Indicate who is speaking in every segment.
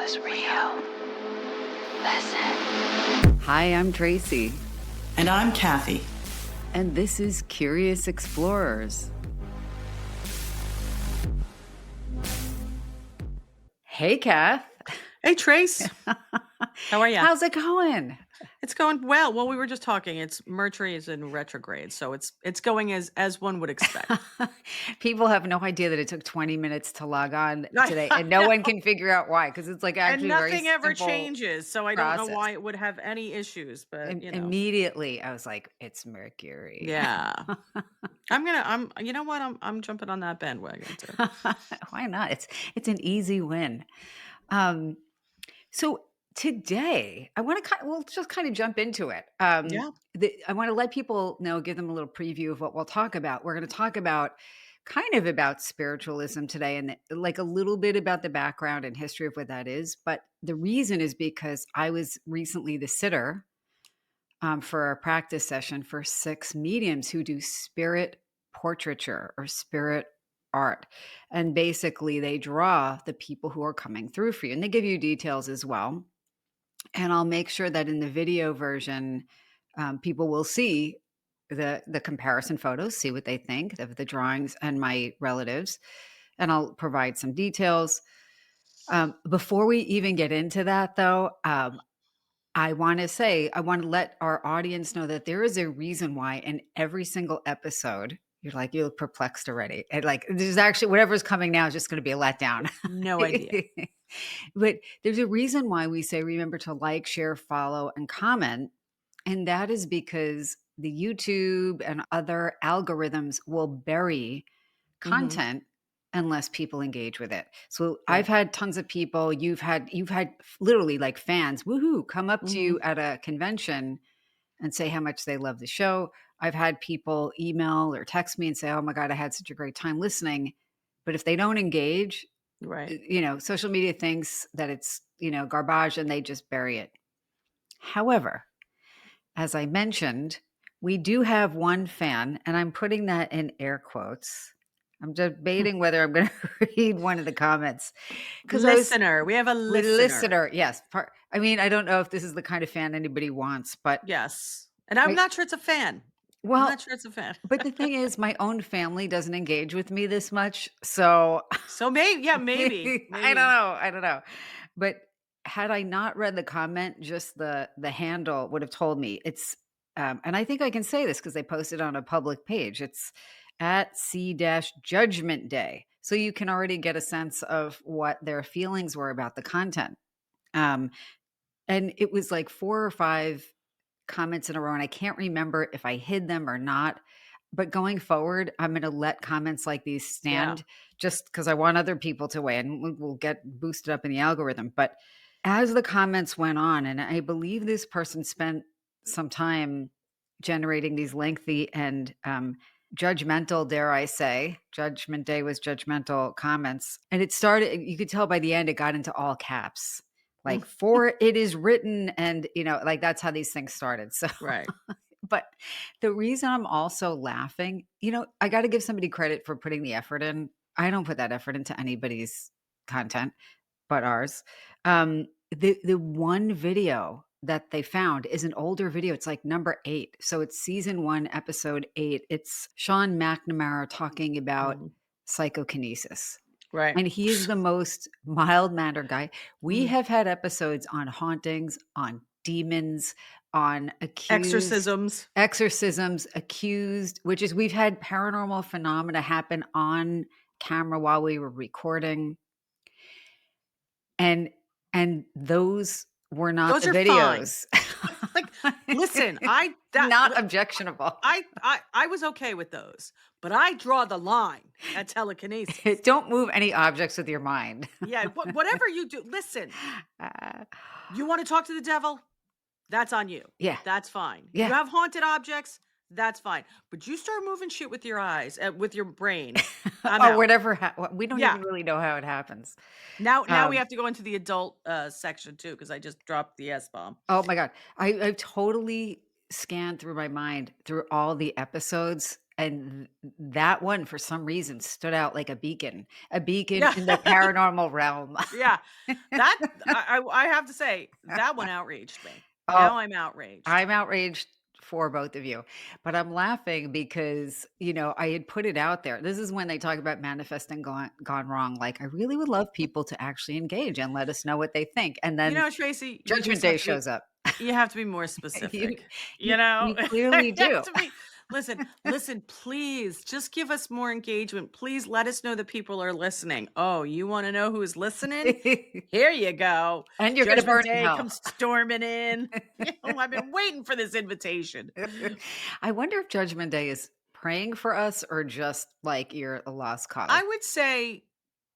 Speaker 1: is real. Listen. Hi, I'm Traci.
Speaker 2: And I'm Kathy.
Speaker 1: And this is Curious Explorers. Hey, Kath.
Speaker 2: Hey, Trace. How are you?
Speaker 1: How's it going?
Speaker 2: It's going well. Well, we were just talking. Mercury is in retrograde, so it's going as one would expect.
Speaker 1: People have no idea that it took 20 minutes to log on today, and no one can figure out why, because it's like actually
Speaker 2: and
Speaker 1: very
Speaker 2: nothing ever
Speaker 1: simple
Speaker 2: changes. So I
Speaker 1: process.
Speaker 2: don't know why it would have any issues, but
Speaker 1: Immediately I was like, it's Mercury.
Speaker 2: Yeah. You know what? I'm jumping on that bandwagon too.
Speaker 1: Why not? It's an easy win. So today I want to we'll just kind of jump into it.
Speaker 2: Yeah.
Speaker 1: I want to let people know, give them a little preview of what we'll talk about. We're going to talk about kind of about spiritualism today, and like a little bit about the background and history of what that is. But the reason is because I was recently the sitter for a practice session for 6 mediums who do spirit portraiture or spirit art. And basically they draw the people who are coming through for you, and they give you details as well. And I'll make sure that in the video version, people will see the comparison photos, see what they think of the drawings and my relatives. And I'll provide some details. Before we even get into that, though, I want to let our audience know that there is a reason why in every single episode, you look perplexed already. And like, there's actually whatever's coming now is just going to be a letdown.
Speaker 2: No idea.
Speaker 1: But there's a reason why we say, remember to like, share, follow, and comment. And that is because the YouTube and other algorithms will bury content unless people engage with it. So
Speaker 2: Right.
Speaker 1: I've had tons of people, you've had literally like fans, woohoo, come up to you at a convention and say how much they love the show. I've had people email or text me and say, oh my God, I had such a great time listening. But if they don't engage,
Speaker 2: Right.
Speaker 1: Social media thinks that it's, garbage, and they just bury it. However, as I mentioned, we do have one fan, and I'm putting that in air quotes. I'm debating whether I'm going to read one of the comments.
Speaker 2: Listener. We have a listener.
Speaker 1: Yes. I mean, I don't know if this is the kind of fan anybody wants, but
Speaker 2: Yes. And I'm not sure it's a fan.
Speaker 1: Well,
Speaker 2: I'm not sure it's a fan.
Speaker 1: But the thing is, my own family doesn't engage with me this much. So
Speaker 2: maybe.
Speaker 1: I don't know. But had I not read the comment, just the handle would have told me. It's and I think I can say this because they posted on a public page. It's at C-Judgment Day. So you can already get a sense of what their feelings were about the content. And it was like 4 or 5 comments in a row, and I can't remember if I hid them or not. But going forward, I'm going to let comments like these stand just because I want other people to weigh, and we'll get boosted up in the algorithm. But as the comments went on, and I believe this person spent some time generating these lengthy and judgmental, dare I say, Judgment Day was judgmental comments. And it started, you could tell by the end, it got into all caps. Like, for it is written, and like that's how these things started. So
Speaker 2: right.
Speaker 1: But the reason I'm also laughing, I got to give somebody credit for putting the effort in. I don't put that effort into anybody's content but ours. The one video that they found is an older video. It's like number 8. So it's season 1, episode 8. It's Sean McNamara talking about psychokinesis.
Speaker 2: Right.
Speaker 1: And he is the most mild-mannered guy. We have had episodes on hauntings, on demons, on exorcisms, accused, which is we've had paranormal phenomena happen on camera while we were recording. And those were not the videos.
Speaker 2: Like, listen,
Speaker 1: not objectionable.
Speaker 2: I was okay with those, but I draw the line at telekinesis.
Speaker 1: Don't move any objects with your mind.
Speaker 2: Yeah, whatever you do, listen. You want to talk to the devil? That's on you.
Speaker 1: Yeah,
Speaker 2: that's fine.
Speaker 1: Yeah.
Speaker 2: You have haunted objects? That's fine. But you start moving shit with your eyes, with your brain.
Speaker 1: Whatever. We don't even really know how it happens.
Speaker 2: Now we have to go into the adult section too, because I just dropped the S-bomb.
Speaker 1: Oh my God. I've totally scanned through my mind through all the episodes, and that one for some reason stood out like a beacon
Speaker 2: Yeah.
Speaker 1: in the paranormal realm.
Speaker 2: Yeah. That I have to say, that one outraged me.
Speaker 1: Oh,
Speaker 2: Now I'm outraged.
Speaker 1: I'm outraged for both of you, but I'm laughing because, I had put it out there. This is when they talk about manifesting gone wrong. Like, I really would love people to actually engage and let us know what they think. And
Speaker 2: You
Speaker 1: then
Speaker 2: know, Tracy, you
Speaker 1: Judgment
Speaker 2: just have
Speaker 1: Day
Speaker 2: to be
Speaker 1: shows up.
Speaker 2: you have to be more
Speaker 1: You
Speaker 2: specific,
Speaker 1: you
Speaker 2: you know?
Speaker 1: you clearly
Speaker 2: You have
Speaker 1: do.
Speaker 2: to be listen, please, just give us more engagement. Please let us know that people are listening. Oh, you wanna know who's listening? Here you go.
Speaker 1: And you're gonna
Speaker 2: Judgment
Speaker 1: burn in
Speaker 2: Day
Speaker 1: hell.
Speaker 2: comes storming in. I've been waiting for this invitation.
Speaker 1: I wonder if Judgment Day is praying for us or just like you're a lost cause.
Speaker 2: I would say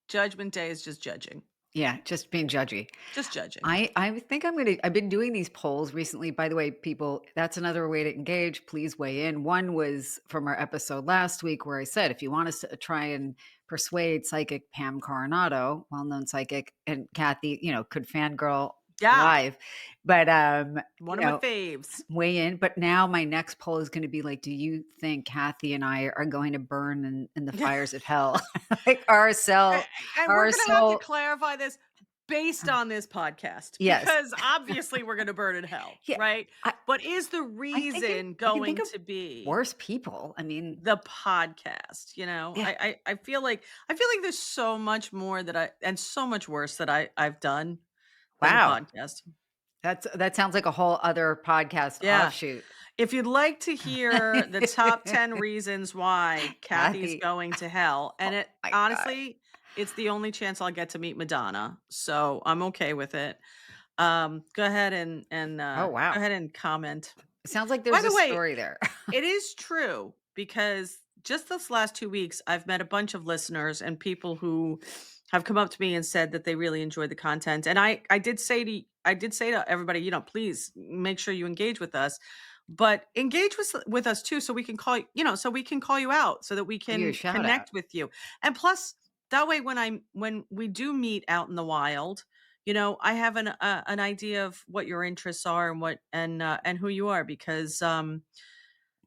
Speaker 2: Judgment Day is just judging.
Speaker 1: Yeah, just being judgy.
Speaker 2: Just judging.
Speaker 1: I think I've been doing these polls recently. By the way, people, that's another way to engage. Please weigh in. One was from our episode last week where I said if you want us to try and persuade psychic Pam Coronado, well-known psychic, and Kathy, could fangirl
Speaker 2: Yeah,
Speaker 1: live. But
Speaker 2: one of my faves.
Speaker 1: weigh in. But now my next poll is going to be like, do you think Kathy and I are going to burn in the fires of hell? Like
Speaker 2: A and we're
Speaker 1: our
Speaker 2: gonna have to
Speaker 1: soul.
Speaker 2: clarify this based on this podcast,
Speaker 1: Yes.
Speaker 2: because obviously we're gonna burn in hell,
Speaker 1: Yeah.
Speaker 2: right?
Speaker 1: I,
Speaker 2: But is the
Speaker 1: I
Speaker 2: reason
Speaker 1: can think
Speaker 2: going
Speaker 1: of
Speaker 2: to be
Speaker 1: worse people. I mean,
Speaker 2: the podcast, you know?
Speaker 1: yeah.
Speaker 2: I feel like there's so much more that I and so much worse that I've done than the
Speaker 1: Wow.
Speaker 2: podcast.
Speaker 1: That sounds like a whole other podcast
Speaker 2: Yeah.
Speaker 1: offshoot.
Speaker 2: If you'd like to hear the top 10 reasons why Kathy is
Speaker 1: Kathy.
Speaker 2: going to hell,
Speaker 1: Oh
Speaker 2: and it
Speaker 1: my god.
Speaker 2: honestly, it's the only chance I'll get to meet Madonna, so I'm okay with it. Go ahead
Speaker 1: Oh,
Speaker 2: go
Speaker 1: wow.
Speaker 2: ahead and comment.
Speaker 1: Sounds like
Speaker 2: By
Speaker 1: there's a
Speaker 2: the way,
Speaker 1: story there.
Speaker 2: it is true because just this last 2 weeks, I've met a bunch of listeners and people who have come up to me and said that they really enjoyed the content, and I did say to everybody, please make sure you engage with us, but engage with us too, so we can so we can call you out, so that we
Speaker 1: Give you a
Speaker 2: can
Speaker 1: shout out.
Speaker 2: connect with you, and plus, that way, when we do meet out in the wild, I have an idea of what your interests are and and who you are because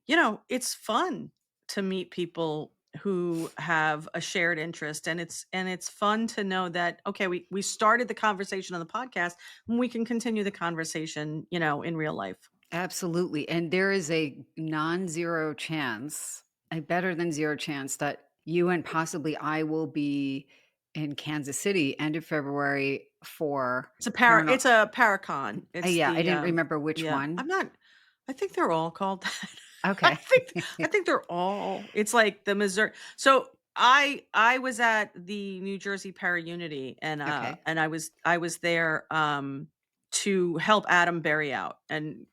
Speaker 2: it's fun to meet people who have a shared interest, and it's fun to know that okay, we started the conversation on the podcast and we can continue the conversation, in real life.
Speaker 1: Absolutely. And there is a non-zero chance, a better than zero chance that you and possibly I will be in Kansas City end of February for paranormal.
Speaker 2: It's a paracon. It's
Speaker 1: Yeah, I
Speaker 2: the
Speaker 1: didn't remember which
Speaker 2: yeah.
Speaker 1: one.
Speaker 2: I think they're all called that. I
Speaker 1: Okay.
Speaker 2: think I think they're all. It's like the Missouri. So I was at the New Jersey Para Unity,
Speaker 1: Okay.
Speaker 2: and I was there to help Adam bury out, and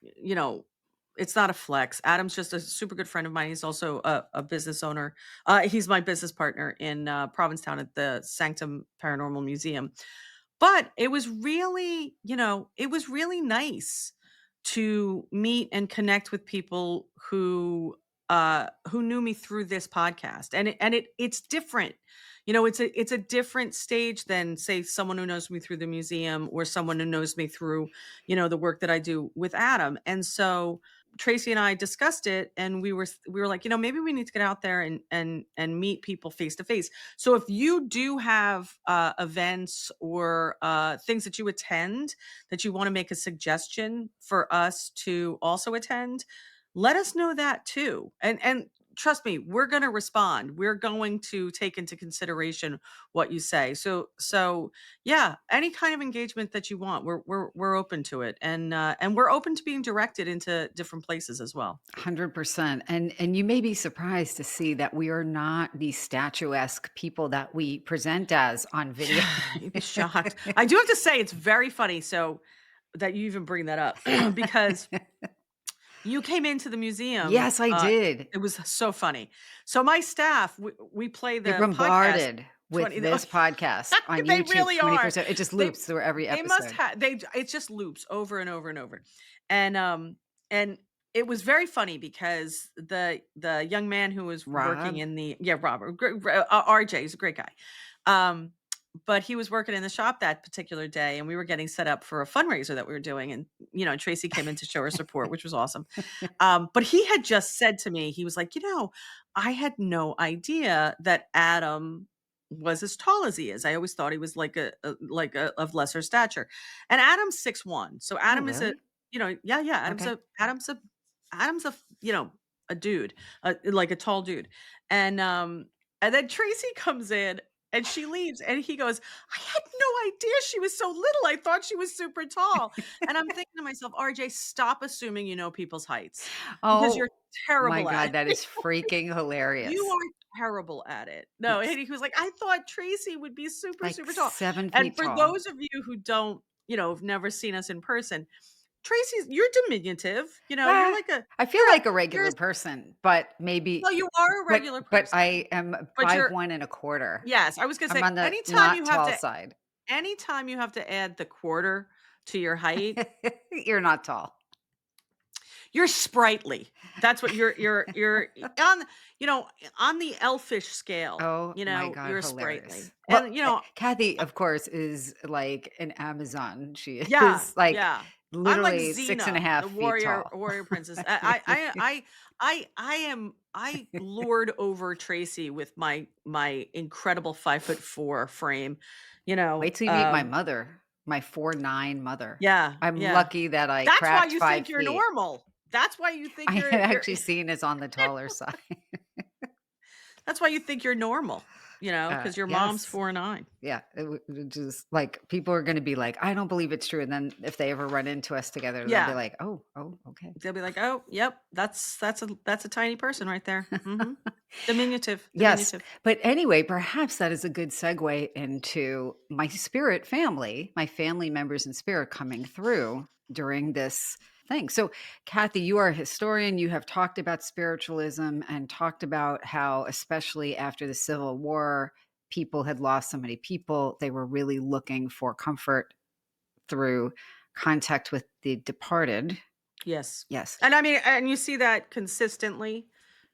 Speaker 2: it's not a flex. Adam's just a super good friend of mine. He's also a business owner. He's my business partner in Provincetown at the Sanctum Paranormal Museum. But it was really nice to meet and connect with people who knew me through this podcast. And it's different. It's a different stage than say someone who knows me through the museum or someone who knows me through, the work that I do with Adam. And so Tracy and I discussed it and we were like, maybe we need to get out there and meet people face to face. So if you do have events or things that you attend that you want to make a suggestion for us to also attend, let us know that too. And trust me, we're going to respond. We're going to take into consideration what you say. So yeah, any kind of engagement that you want, we're open to it, and we're open to being directed into different places as well.
Speaker 1: 100%. And you may be surprised to see that we are not the statuesque people that we present as on video.
Speaker 2: You'd be shocked. I do have to say it's very funny. So that you even bring that up because you came into the museum.
Speaker 1: Yes, I did.
Speaker 2: It was so funny. So my staff, we play
Speaker 1: You're
Speaker 2: the podcast
Speaker 1: bombarded with
Speaker 2: 20.
Speaker 1: this podcast on
Speaker 2: They
Speaker 1: YouTube
Speaker 2: really are.
Speaker 1: 24/7. It just
Speaker 2: They
Speaker 1: loops through every
Speaker 2: they must
Speaker 1: episode.
Speaker 2: have they it just loops over and over and over. And it was very funny because the young man who was working
Speaker 1: Rob?
Speaker 2: in the yeah, Robert, RJ is a great guy. Um but he was working in the shop that particular day, and we were getting set up for a fundraiser that we were doing, and, Tracy came in to show her support, which was awesome. But he had just said to me, he was like, I had no idea that Adam was as tall as he is. I always thought he was like a of lesser stature." And Adam's 6'1". So
Speaker 1: Oh,
Speaker 2: Adam is a,
Speaker 1: really?
Speaker 2: yeah, yeah,
Speaker 1: Okay.
Speaker 2: Adam's a dude, like a tall dude. And then Tracy comes in and she leaves and he goes, "I had no idea she was so little. I thought she was super tall." And I'm thinking to myself, "RJ, stop assuming you know people's heights because you're
Speaker 1: Oh my
Speaker 2: terrible at
Speaker 1: god,
Speaker 2: it."
Speaker 1: that is freaking
Speaker 2: You
Speaker 1: hilarious.
Speaker 2: are terrible at it. No, and
Speaker 1: It's
Speaker 2: he was like, "I thought Tracy would be super,
Speaker 1: like
Speaker 2: super tall."
Speaker 1: 7
Speaker 2: And
Speaker 1: feet
Speaker 2: for
Speaker 1: tall.
Speaker 2: those of you who don't, have never seen us in person, you're diminutive. You're
Speaker 1: Ah,
Speaker 2: like a
Speaker 1: I feel
Speaker 2: you're a
Speaker 1: like a
Speaker 2: you're a
Speaker 1: regular person, but maybe
Speaker 2: well, you are a
Speaker 1: but
Speaker 2: regular
Speaker 1: but
Speaker 2: person,
Speaker 1: I am
Speaker 2: but
Speaker 1: five
Speaker 2: you're
Speaker 1: one and a quarter.
Speaker 2: yes, I was gonna
Speaker 1: I'm
Speaker 2: say
Speaker 1: on the not tall side.
Speaker 2: anytime you have to add the quarter to your height,
Speaker 1: You're not tall.
Speaker 2: you're sprightly. That's what you're on the elfish scale,
Speaker 1: Oh my god,
Speaker 2: you're
Speaker 1: hilarious.
Speaker 2: sprightly.
Speaker 1: Well,
Speaker 2: And
Speaker 1: Kathy, of course, is like an Amazon. She
Speaker 2: yeah,
Speaker 1: is, like,
Speaker 2: yeah. I'm like
Speaker 1: literally six and a
Speaker 2: Xena, the
Speaker 1: half feet
Speaker 2: warrior
Speaker 1: tall.
Speaker 2: warrior princess. I lord over Tracy with my incredible 5'4" frame, you know.
Speaker 1: Wait till you meet my
Speaker 2: Um
Speaker 1: mother, my 4'9" mother.
Speaker 2: yeah,
Speaker 1: I'm
Speaker 2: yeah.
Speaker 1: lucky that I
Speaker 2: That's why
Speaker 1: cracked
Speaker 2: you
Speaker 1: 5
Speaker 2: think you're
Speaker 1: feet.
Speaker 2: normal. That's why you think
Speaker 1: I
Speaker 2: you're
Speaker 1: am
Speaker 2: you're
Speaker 1: actually seen as on the taller side.
Speaker 2: that's why you think you're normal, because your mom's
Speaker 1: Yes.
Speaker 2: 4'9".
Speaker 1: Yeah, it just like, people are gonna be like, "I don't believe it's true," and then if they ever run into us together, they'll be
Speaker 2: Yeah.
Speaker 1: like, "Oh, oh, okay."
Speaker 2: They'll be like, "Oh, yep, that's a tiny person right there." Mhm. Diminutive,
Speaker 1: Yes,
Speaker 2: diminutive.
Speaker 1: but anyway, perhaps that is a good segue into my spirit family, my family members in spirit coming through during this thing. So, Kathy, you are a historian. You have talked about spiritualism and talked about how, especially after the Civil War, people had lost so many people. They were really looking for comfort through contact with the departed.
Speaker 2: Yes.
Speaker 1: Yes.
Speaker 2: And I mean, and you see that consistently,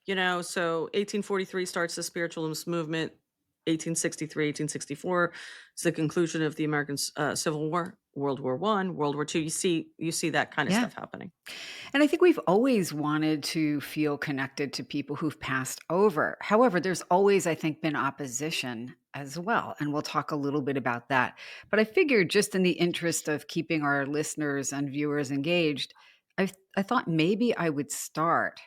Speaker 2: so 1843 starts the spiritualist movement, 1863, 1864 is the conclusion of the American Civil War, World War One, World War Two. You see that kind of
Speaker 1: Yeah.
Speaker 2: stuff happening.
Speaker 1: And I think we've always wanted to feel connected to people who've passed over. However, there's always, I think, been opposition as well. And we'll talk a little bit about that. But I figured, just in the interest of keeping our listeners and viewers engaged, I thought maybe I would start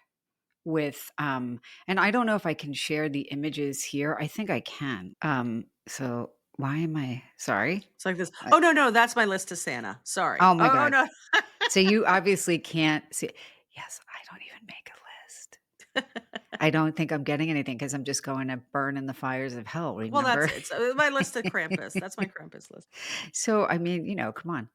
Speaker 1: with, and I don't know if I can share the images here. I think I can. So why am I sorry?
Speaker 2: It's like this.
Speaker 1: Uh,
Speaker 2: Oh no, no, that's my list to Santa. Sorry.
Speaker 1: oh my
Speaker 2: Oh
Speaker 1: God.
Speaker 2: no.
Speaker 1: So you obviously can't see. Yes, I don't even make a list. I don't think I'm getting anything because I'm just going to burn in the fires of hell,
Speaker 2: Well, that's
Speaker 1: remember?
Speaker 2: it. So my list of Krampus. That's my Krampus list.
Speaker 1: So, I mean, come on.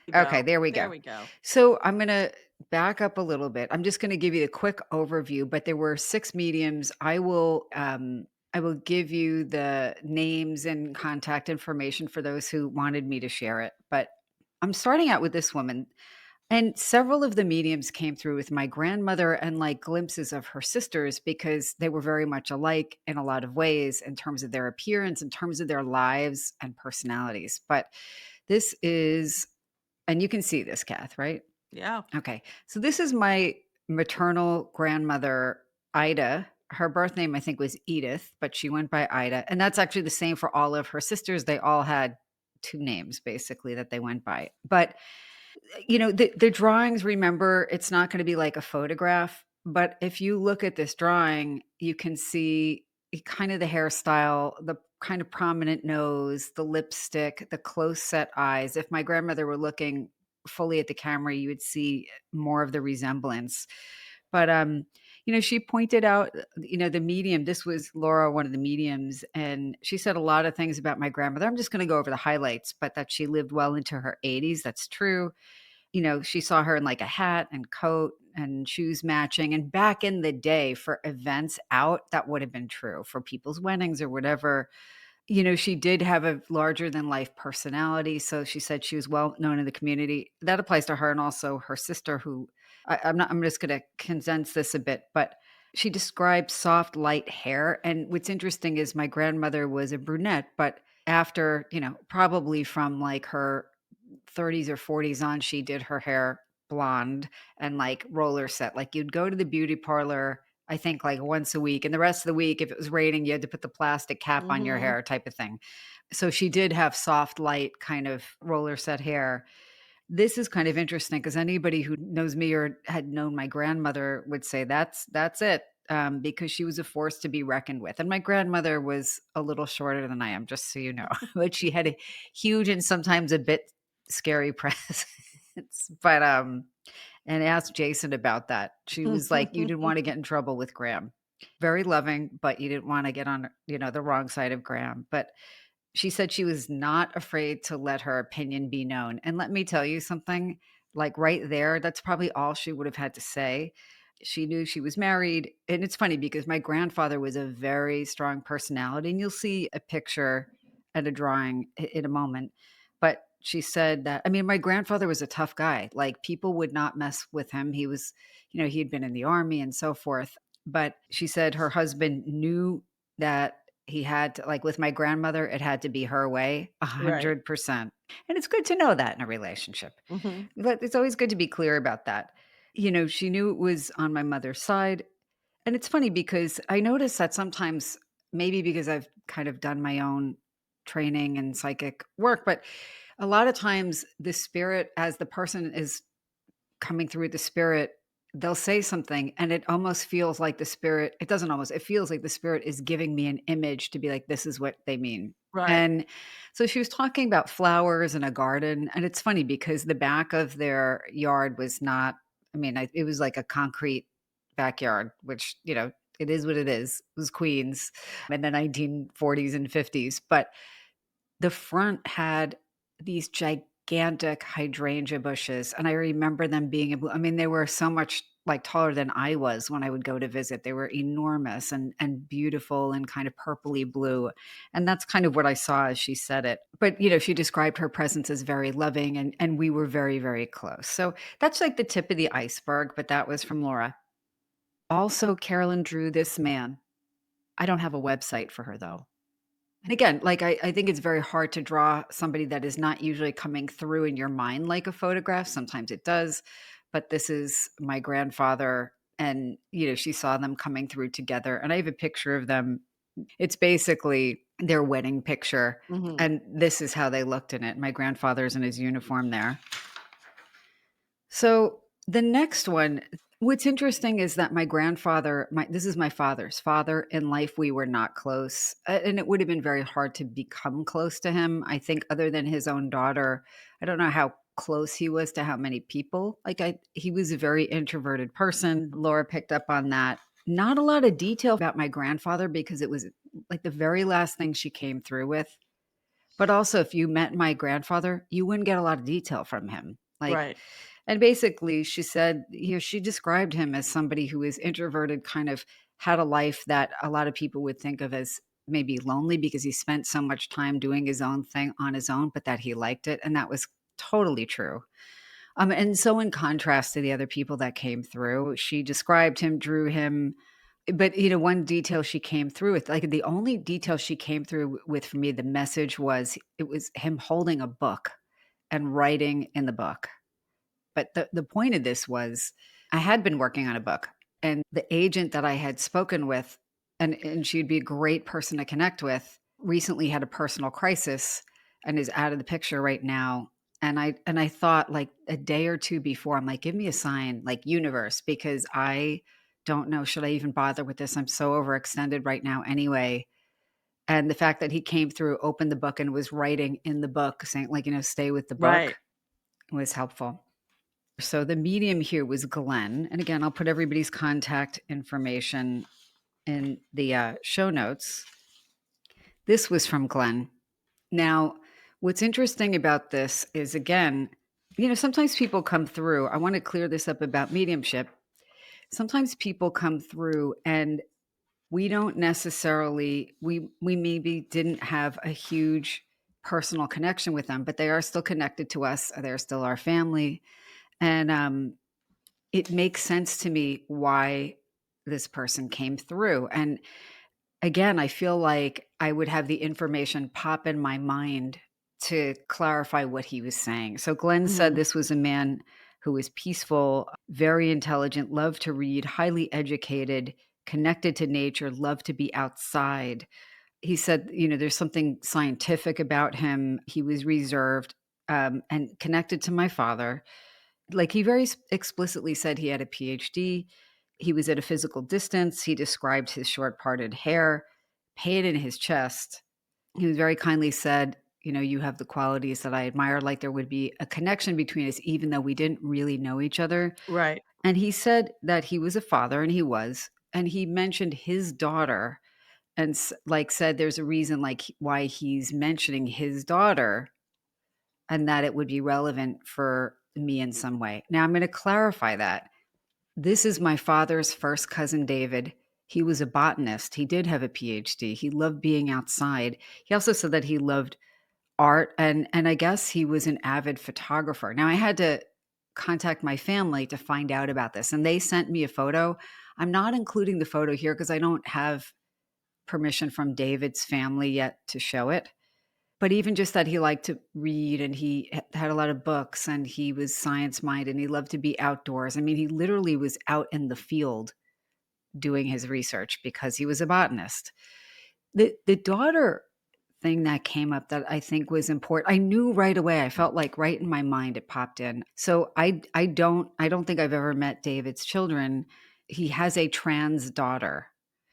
Speaker 2: You
Speaker 1: Okay,
Speaker 2: go.
Speaker 1: there we
Speaker 2: There
Speaker 1: go.
Speaker 2: we go.
Speaker 1: So, I'm gonna back up a little bit. I'm just gonna give you a quick overview, but there were 6 mediums. I will give you the names and contact information for those who wanted me to share it, but I'm starting out with this woman. And several of the mediums came through with my grandmother and like glimpses of her sisters because they were very much alike in a lot of ways in terms of their appearance, in terms of their lives and personalities. But this is, and you can see this, Kath, right?
Speaker 2: Yeah.
Speaker 1: Okay. So this is my maternal grandmother, Ida. Her birth name, I think, was Edith, but she went by Ida. And that's actually the same for all of her sisters. They all had two names basically that they went by. But the drawings, remember, it's not gonna be like a photograph, but if you look at this drawing, you can see kind of the hairstyle, the kind of prominent nose, the lipstick, the close set eyes. If my grandmother were looking fully at the camera, you would see more of the resemblance. But, she pointed out, the medium. This was Laura, one of the mediums, and she said a lot of things about my grandmother. I'm just gonna go over the highlights, but that she lived well into her 80s, that's true. She saw her in like a hat and coat and shoes matching. And back in the day for events out, that would have been true for people's weddings or whatever. She did have a larger than life personality. So she said she was well known in the community. That applies to her and also her sister, who I'm just going to condense this a bit, but she described soft, light hair. And what's interesting is my grandmother was a brunette, but after, probably from like her 30s or 40s on, she did her hair blonde and like roller set. Like you'd go to the beauty parlor, I think like once a week. And the rest of the week, if it was raining, you had to put the plastic cap on your
Speaker 2: Mhm.
Speaker 1: hair type of thing. So she did have soft, light kind of roller set hair. This is kind of interesting because anybody who knows me or had known my grandmother would say that's it, because she was a force to be reckoned with. And my grandmother was a little shorter than I am, just so you know, but she had a huge and sometimes a bit scary presence. But and ask Jason about that. She was like, you didn't want to get in trouble with Graham. Very loving, but you didn't want to get on, the wrong side of Graham. But she said she was not afraid to let her opinion be known, and let me tell you something, like, right there, that's probably all she would have had to say. She knew she was married, and it's funny because my grandfather was a very strong personality, and you'll see a picture and a drawing in a moment, but she said that I mean, my grandfather was a tough guy, like, people would not mess with him. He was he had been in the army and so forth, but she said her husband knew that he had to like, with my grandmother, it had to be her way,
Speaker 2: Right.
Speaker 1: 100%, and it's good to know that in a relationship.
Speaker 2: Mhm.
Speaker 1: But it's always good to be clear about that. She knew it was on my mother's side, and it's funny because I notice that sometimes, maybe because I've kind of done my own training and psychic work, but a lot of times the spirit, as the person is coming through the spirit, they'll say something and it almost feels like the spirit it doesn't almost, it feels like the spirit is giving me an image to be like, this is what they mean.
Speaker 2: Right.
Speaker 1: And so she was talking about flowers and a garden. And it's funny because the back of their yard was not, I mean, it was like a concrete backyard, which, it is what it is. It was Queens in the 1940s and 50s. But the front had these gigantic hydrangea bushes, and I remember them being able I mean, they were so much, like, taller than I was when I would go to visit. They were enormous and beautiful and kind of purpley blue, and that's kind of what I saw as she said it. But, she described her presence as very loving, and we were very, very close. So, that's, like, the tip of the iceberg, but that was from Laura. Also, Carolyn drew this man. I don't have a website for her, though. And again, like, I think it's very hard to draw somebody that is not usually coming through in your mind like a photograph. Sometimes it does, but this is my grandfather, and, she saw them coming through together, and I have a picture of them. It's basically their wedding picture,
Speaker 2: Mhm.
Speaker 1: and this is how they looked in it. My grandfather's in his uniform there. So the next one, what's interesting is that my grandfather, this is my father's father. In life, we were not close, and it would have been very hard to become close to him. I think, other than his own daughter, I don't know how close he was to how many people. Like, he was a very introverted person. Laura picked up on that. Not a lot of detail about my grandfather because it was like the very last thing she came through with. But also, if you met my grandfather, you wouldn't get a lot of detail from him. Like,
Speaker 2: Right.
Speaker 1: and basically, she said, she described him as somebody who is introverted, kind of had a life that a lot of people would think of as maybe lonely because he spent so much time doing his own thing on his own, but that he liked it. And that was totally true. And so, in contrast to the other people that came through, she described him, drew him. But, one detail she came through with, like, the only detail she came through with for me, the message was it was him holding a book and writing in the book. But the point of this was I had been working on a book, and the agent that I had spoken with, and she'd be a great person to connect with, recently had a personal crisis and is out of the picture right now. And I thought, like, a day or 2 before, I'm like, "Give me a sign, like, universe, because I don't know, should I even bother with this? I'm so overextended right now anyway." And the fact that he came through, opened the book, and was writing in the book saying, like, "Stay with the book,"
Speaker 2: Right.
Speaker 1: was helpful. So the medium here was Glenn. And again, I'll put everybody's contact information in the show notes. This was from Glenn. Now, what's interesting about this is, again, sometimes people come through. I want to clear this up about mediumship. Sometimes people come through and we don't necessarily, we maybe didn't have a huge personal connection with them, but they are still connected to us. They're still our family. And it makes sense to me why this person came through. And again, I feel like I would have the information pop in my mind to clarify what he was saying. So Glenn said
Speaker 2: Mhm.
Speaker 1: this was a man who was peaceful, very intelligent, loved to read, highly educated, connected to nature, loved to be outside. He said, there's something scientific about him. He was reserved, and connected to my father. Like, he very explicitly said he had a PhD. He was at a physical distance. He described his short parted hair, pain in his chest. He was very kindly said, "You have the qualities that I admire," like there would be a connection between us even though we didn't really know each other.
Speaker 2: Right.
Speaker 1: And he said that he was a father, and he was, and he mentioned his daughter and like said there's a reason like why he's mentioning his daughter and that it would be relevant for me in some way. Now I'm going to clarify that. This is my father's first cousin, David. He was a botanist. He did have a PhD. He loved being outside. He also said that he loved art, and I guess he was an avid photographer. Now I had to contact my family to find out about this, and they sent me a photo. I'm not including the photo here because I don't have permission from David's family yet to show it. But even just that he liked to read and he had a lot of books and he was science minded and he loved to be outdoors. I mean, he literally was out in the field doing his research because he was a botanist. The daughter thing that came up that I think was important. I knew right away. I felt like right in my mind it popped in. So I don't think I've ever met David's children. He has a trans daughter.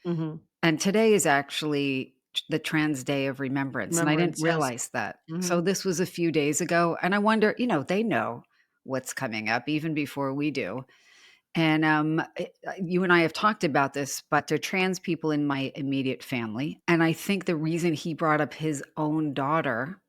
Speaker 2: Mhm.
Speaker 1: And today is actually the Trans Day of Remembrance, and I didn't
Speaker 2: Remembrance, yes.
Speaker 1: realize that. So
Speaker 2: Mhm.
Speaker 1: this was a few days ago, and I wonder, they know what's coming up even before we do. And you and I have talked about this, but there are trans people in my immediate family, and I think the reason he brought up his own daughter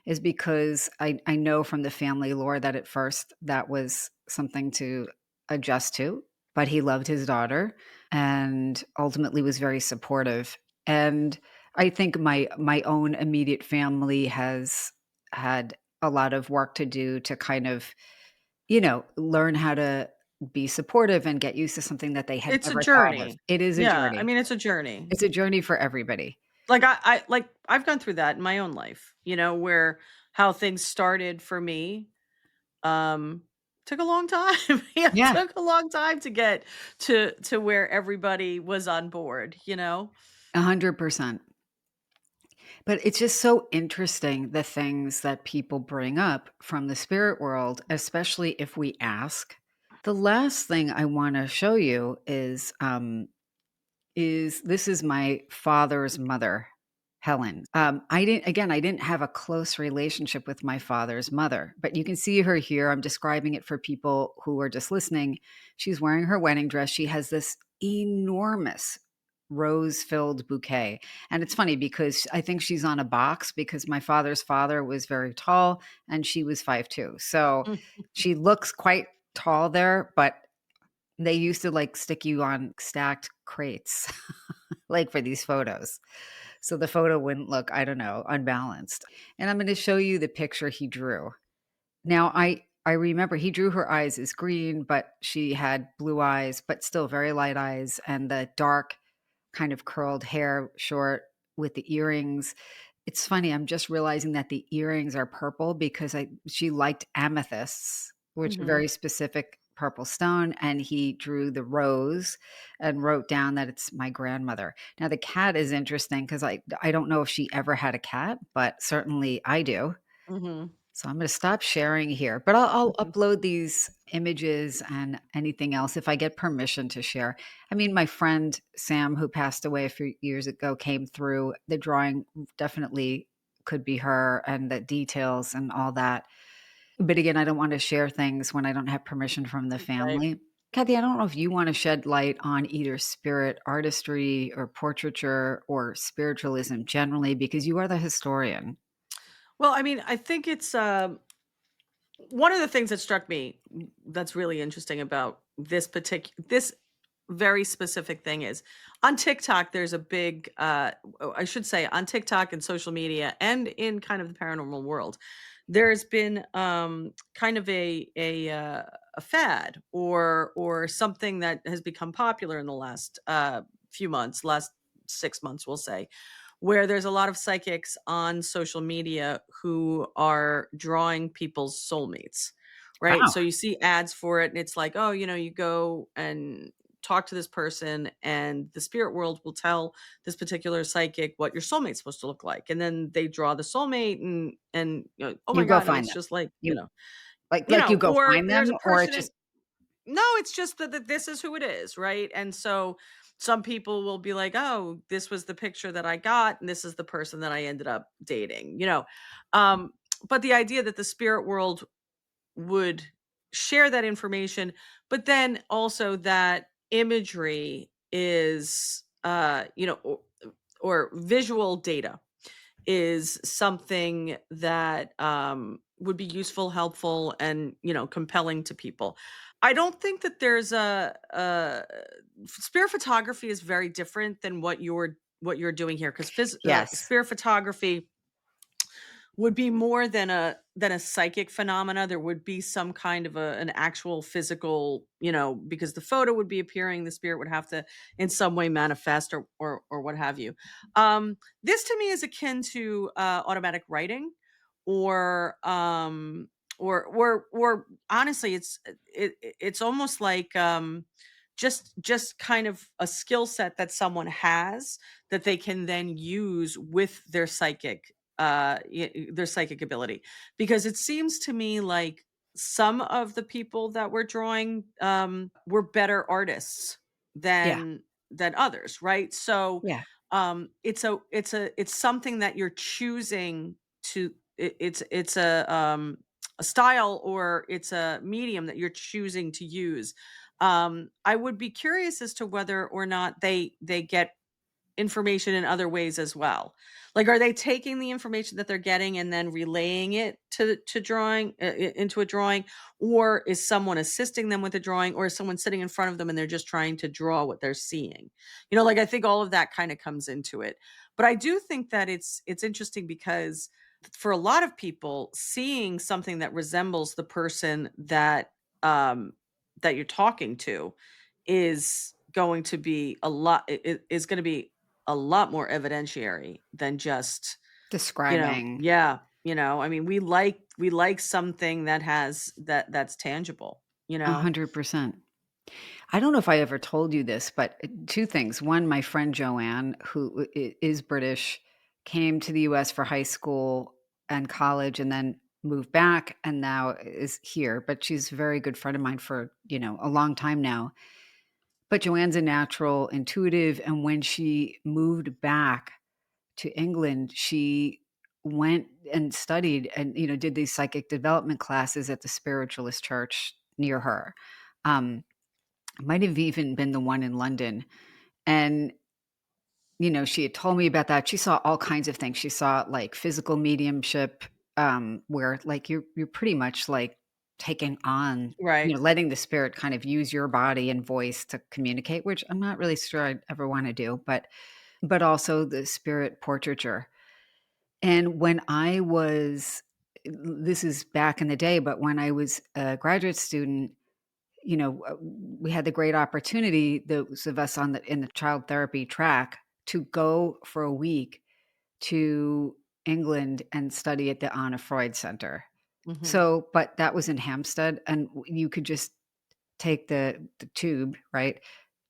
Speaker 1: is because I know from the family lore that at first that was something to adjust to, but he loved his daughter and ultimately was very supportive. And I think my own immediate family has had a lot of work to do to kind of, learn how to be supportive and get used to something that they had
Speaker 2: It's a
Speaker 1: never thought of.
Speaker 2: journey.
Speaker 1: It is a
Speaker 2: Yeah, I
Speaker 1: journey.
Speaker 2: mean, it's a journey.
Speaker 1: It's a journey for everybody.
Speaker 2: Like, I've gone through that in my own life, where how things started for me, um, took a long time. Yeah, it
Speaker 1: Yeah,
Speaker 2: took a long time to get to where everybody was on board, you know?
Speaker 1: 100%. But it's just so interesting the things that people bring up from the spirit world, especially if we ask. The last thing I want to show you is this is my father's mother, Helen. I didn't have a close relationship with my father's mother, but you can see her here. I'm describing it for people who are just listening. She's wearing her wedding dress. She has this enormous rose filled bouquet. And it's funny because I think she's on a box because my father's father was very tall and she was 5'2". So
Speaker 2: Mm.
Speaker 1: she looks quite tall there, but they used to like stick you on stacked crates like for these photos. So the photo wouldn't look, I don't know, unbalanced. And I'm going to show you the picture he drew. Now I remember he drew her eyes as green, but she had blue eyes, but still very light eyes and the dark kind of curled hair short with the earrings. It's funny, I'm just realizing that the earrings are purple because she liked amethysts, which are
Speaker 2: Mhm.
Speaker 1: very specific purple stone, and he drew the rose and wrote down that it's my grandmother. Now the cat is interesting because I don't know if she ever had a cat, but certainly I do.
Speaker 2: Mhm.
Speaker 1: So I'm going to stop sharing here, but I'll
Speaker 2: Mhm.
Speaker 1: upload these images and anything else if I get permission to share. I mean, my friend Sam, who passed away a few years ago, came through. The drawing definitely could be her and the details and all that. But again, I don't want to share things when I don't have permission from the
Speaker 2: Right.
Speaker 1: family. Kathy, I don't know if you want to shed light on either spirit artistry or portraiture or spiritualism generally, because you are the historian.
Speaker 2: Well, I mean, I think it's, one of the things that struck me that's really interesting about this very specific thing is on TikTok, there's a big, I should say on TikTok and social media and in kind of the paranormal world, there's been kind of a fad or something that has become popular in the last few months, last 6 months, we'll say, where there's a lot of psychics on social media who are drawing people's soulmates, right?
Speaker 1: Wow.
Speaker 2: So you see ads for it and it's like, oh, you go and talk to this person and the spirit world will tell this particular psychic what your soulmate's supposed to look like. And then they draw the soulmate and oh
Speaker 1: You
Speaker 2: my
Speaker 1: go
Speaker 2: God, no,
Speaker 1: find
Speaker 2: it's
Speaker 1: them.
Speaker 2: just like,
Speaker 1: You like you go
Speaker 2: or
Speaker 1: find
Speaker 2: there's
Speaker 1: them
Speaker 2: a
Speaker 1: or
Speaker 2: person
Speaker 1: just
Speaker 2: no, it's just that this is who it is, right? And so some people will be like, "Oh, this was the picture that I got, and this is the person that I ended up dating." Um, but the idea that the spirit world would share that information, but then also that imagery is, or visual data is something that would be useful, helpful, and compelling to people. I don't think that there's spirit photography is very different than what you're doing here because
Speaker 1: yes.
Speaker 2: spirit photography would be more than a psychic phenomena. There would be some kind of an actual physical, because the photo would be appearing, the spirit would have to in some way manifest or what have you. This to me is akin to automatic writing, or or honestly, it's almost like just kind of a skill set that someone has that they can then use with their psychic ability, because it seems to me like some of the people that were drawing were better artists
Speaker 1: Yeah.
Speaker 2: than others, right? So
Speaker 1: Yeah.
Speaker 2: it's something that you're choosing to it's a style, or it's a medium that you're choosing to use. I would be curious as to whether or not they get information in other ways as well. Like, are they taking the information that they're getting and then relaying it to drawing into a drawing, or is someone assisting them with a drawing, or is someone sitting in front of them and they're just trying to draw what they're seeing? Like I think all of that kind of comes into it. But I do think that it's interesting because for a lot of people, seeing something that resembles the person um that you're talking to is going to be is going to be a lot more evidentiary than just,
Speaker 1: Describing
Speaker 2: yeah, I mean, we like something that that's tangible, you know?
Speaker 1: 100%. I don't know if I ever told you this, but 2 things. One, my friend Joanne, who is British, came to the US for high school and college and then moved back and now is here, but she's a very good friend of mine for, a long time now. But Joanne's a natural intuitive, and when she moved back to England, she went and studied and, did these psychic development classes at the Spiritualist church near her. Um, might have even been the one in London. And, she had told me about that. She saw all kinds of things. She saw like physical mediumship, where like you're pretty much like taking on,
Speaker 2: Right.
Speaker 1: letting the spirit kind of use your body and voice to communicate, which I'm not really sure I'd ever want to do, but also the spirit portraiture. And when I was this is back in the day, but when I was a graduate student, we had the great opportunity, those of us on the in the child therapy track, to go for a week to England and study at the Anna Freud Center.
Speaker 2: Mhm.
Speaker 1: So, but that was in Hampstead, and you could just take the tube, right?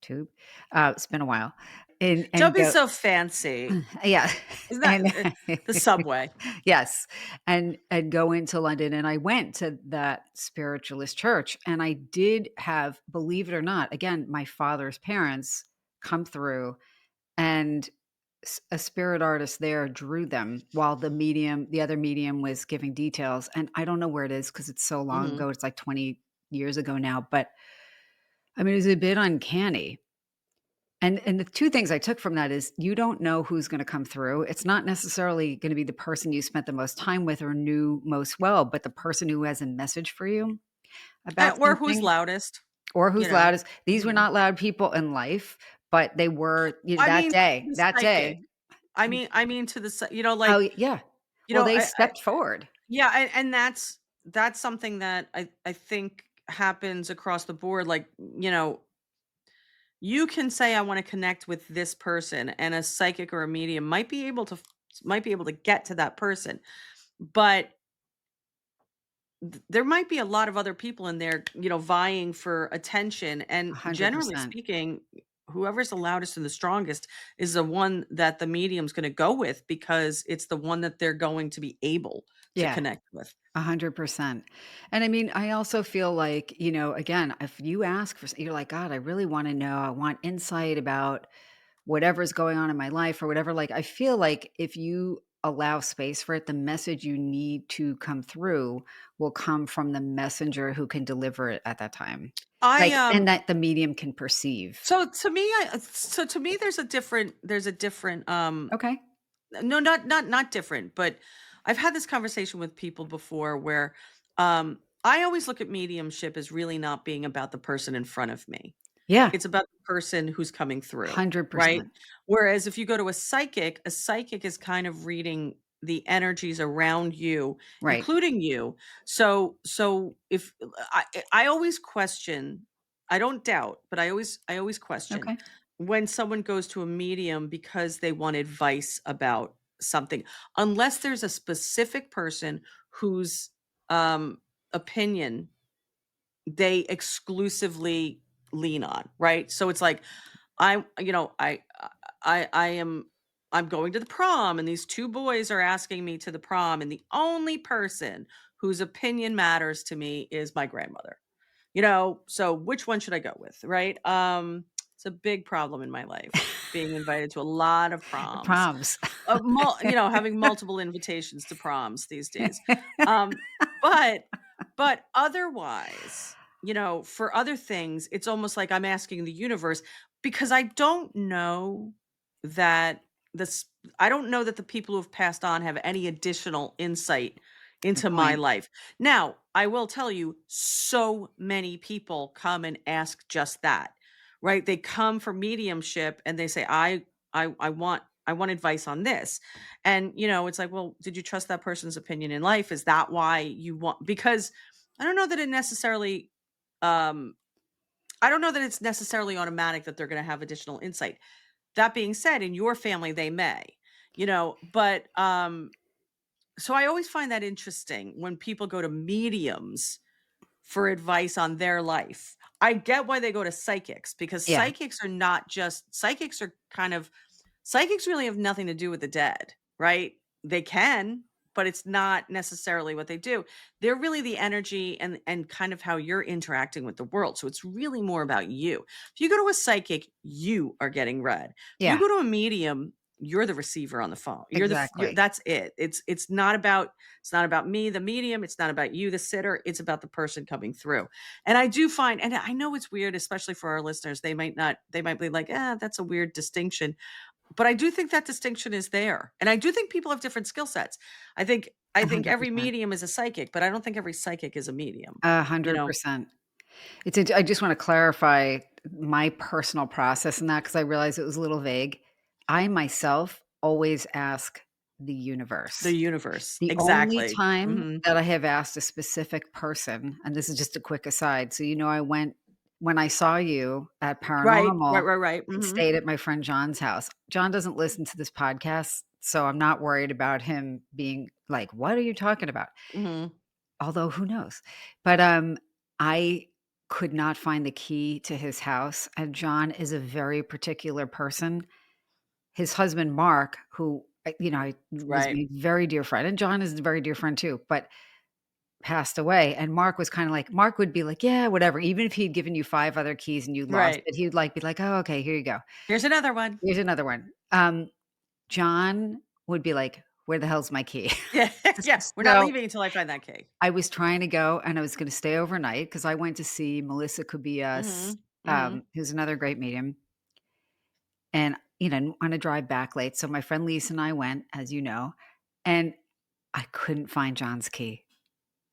Speaker 1: Tube. It's been a while, and
Speaker 2: Don't be
Speaker 1: go.
Speaker 2: so fancy.
Speaker 1: Yeah,
Speaker 2: Isn't that
Speaker 1: and
Speaker 2: the subway?
Speaker 1: yes, and go into London, and I went to that spiritualist church, and I did have, believe it or not, again, my father's parents come through, and a spirit artist there drew them while the other medium was giving details, and I don't know where it is because it's so long
Speaker 2: Mhm.
Speaker 1: ago, it's like 20 years ago now, but, I mean, it was a bit uncanny. And the 2 things I took from that is you don't know who's gonna come through. It's not necessarily gonna be the person you spent the most time with or knew most well, but the person who has a message for you about
Speaker 2: Or who's
Speaker 1: something
Speaker 2: loudest,
Speaker 1: or
Speaker 2: you
Speaker 1: who's
Speaker 2: know?
Speaker 1: loudest. These were
Speaker 2: Mhm.
Speaker 1: not loud people in life, but they were,
Speaker 2: I
Speaker 1: that
Speaker 2: mean,
Speaker 1: day
Speaker 2: the
Speaker 1: that
Speaker 2: psychic.
Speaker 1: day.
Speaker 2: I mean to the
Speaker 1: Oh,
Speaker 2: like,
Speaker 1: yeah. Well, they
Speaker 2: I
Speaker 1: stepped forward.
Speaker 2: yeah, and that's something that I think happens across the board, like, you can say, "I wanna connect with this person," and a psychic or a medium might be able to get to that person, but there might be a lot of other people in there, vying for attention, and generally
Speaker 1: 100%.
Speaker 2: speaking, whoever's the loudest and the strongest is the one that the medium's gonna go with because it's the one that they're going to be able to
Speaker 1: Yeah.
Speaker 2: connect with.
Speaker 1: 100%. And I mean, I also feel like, again, if you ask for, you're like, God, I really want to know, I want insight about whatever's going on in my life or whatever. Like, I feel like if you allow space for it, the message you need to come through will come from the messenger who can deliver it at that time.
Speaker 2: I,
Speaker 1: Like, and that the medium can perceive.
Speaker 2: so to me, there's a different,
Speaker 1: Okay.
Speaker 2: no, not different, but I've had this conversation with people before where, I always look at mediumship as really not being about the person in front of me.
Speaker 1: Yeah.
Speaker 2: It's about the person who's coming through, right?
Speaker 1: 100%.
Speaker 2: Whereas if you go to a psychic is kind of reading the energies around you,
Speaker 1: Right.
Speaker 2: including you. So if I always question, I don't doubt, but I always question
Speaker 1: Okay.
Speaker 2: when someone goes to a medium because they want advice about something, unless there's a specific person whose opinion they exclusively lean on, right? So it's like I you know, I am I'm going to the prom and these two boys are asking me to the prom and the only person whose opinion matters to me is my grandmother. So which one should I go with, right? It's a big problem in my life being invited to a lot of proms.
Speaker 1: Proms.
Speaker 2: Having multiple invitations to proms these days. Um, but otherwise, for other things, it's almost like I'm asking the universe because that this I don't know that the people who have passed on have any additional insight
Speaker 1: Good
Speaker 2: into my
Speaker 1: point.
Speaker 2: life. Now, I will tell you, so many people come and ask just that, right? They come for mediumship and they say, I want advice on this. And it's like, well, did you trust that person's opinion in life? Is that why you want, because I don't know that it necessarily um I don't know that it's necessarily automatic that they're going to have additional insight. That being said, in your family they may, but so I always find that interesting when people go to mediums for advice on their life. I get why they go to psychics because
Speaker 1: Yeah.
Speaker 2: psychics really have nothing to do with the dead, right? They can, but it's not necessarily what they do. They're really the energy and kind of how you're interacting with the world. So it's really more about you. If you go to a psychic, you are getting read. If you
Speaker 1: Yeah.
Speaker 2: go to a medium, you're the receiver on the phone.
Speaker 1: Exactly.
Speaker 2: That's it. It's not about me, the medium. It's not about you, the sitter. It's about the person coming through. And I do find, and I know it's weird, especially for our listeners. They might be like, that's a weird distinction. But I do think that distinction is there. And I do think people have different skill sets. I think every
Speaker 1: 100%.
Speaker 2: medium is a psychic, but I don't think every psychic is a medium.
Speaker 1: A
Speaker 2: You
Speaker 1: hundred
Speaker 2: know?
Speaker 1: percent. I just wanna clarify my personal process in that because I realized it was a little vague. I myself always ask the
Speaker 2: The
Speaker 1: universe.
Speaker 2: universe.
Speaker 1: The only
Speaker 2: Exactly.
Speaker 1: time
Speaker 2: Mhm.
Speaker 1: that I have asked a specific person, and this is just a quick aside, so I went when I saw you at
Speaker 2: Right. Right,
Speaker 1: Paranormal
Speaker 2: right, right.
Speaker 1: and
Speaker 2: Mhm.
Speaker 1: stayed at my friend John's house. John doesn't listen to this podcast, so I'm not worried about him being like, "What are you talking about?"
Speaker 2: Mhm.
Speaker 1: Although, who knows? But, I could not find the key to his house, and John is a very particular person. His husband, Mark, who, I was
Speaker 2: Right.
Speaker 1: a very dear friend, and John is a very dear friend too, but passed away, and Mark was kinda like Mark would be like, "Yeah, whatever," even if he'd given you 5 other keys and you lost
Speaker 2: Right.
Speaker 1: it, he'd, like, be like, "Oh, okay, here you go.
Speaker 2: Here's another one.
Speaker 1: Here's another one." John would be like, "Where the hell's my key?"
Speaker 2: Yeah. Yeah. We're not
Speaker 1: So
Speaker 2: leaving until I find that key.
Speaker 1: I was trying to go and I was gonna stay overnight because I went to see Melissa Kubias,
Speaker 2: Mhm. Mhm.
Speaker 1: who's another great medium, and, on a drive back late, so my friend Lisa and I went, as you know, and I couldn't find John's key.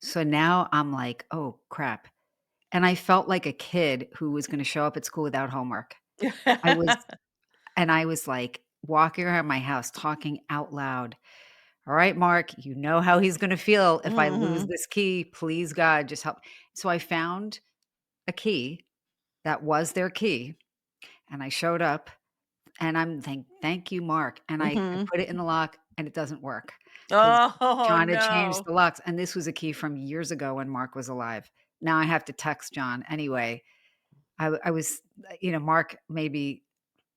Speaker 1: So now I'm like, "Oh, crap." And I felt like a kid who was gonna show up at school without homework. I was I was, like, walking around my house talking out loud. "All right, Mark, you know how he's gonna feel if I lose
Speaker 2: Mhm.
Speaker 1: this key. Please, God, just help." So I found a key that was their key, And I showed up and I'm thank you, Mark. And I
Speaker 2: Mhm.
Speaker 1: put it in the lock and it doesn't work because
Speaker 2: Oh,
Speaker 1: John had changed
Speaker 2: no.
Speaker 1: the locks. And this was a key from years ago when Mark was alive. Now I have to text John. Anyway, I was, Mark maybe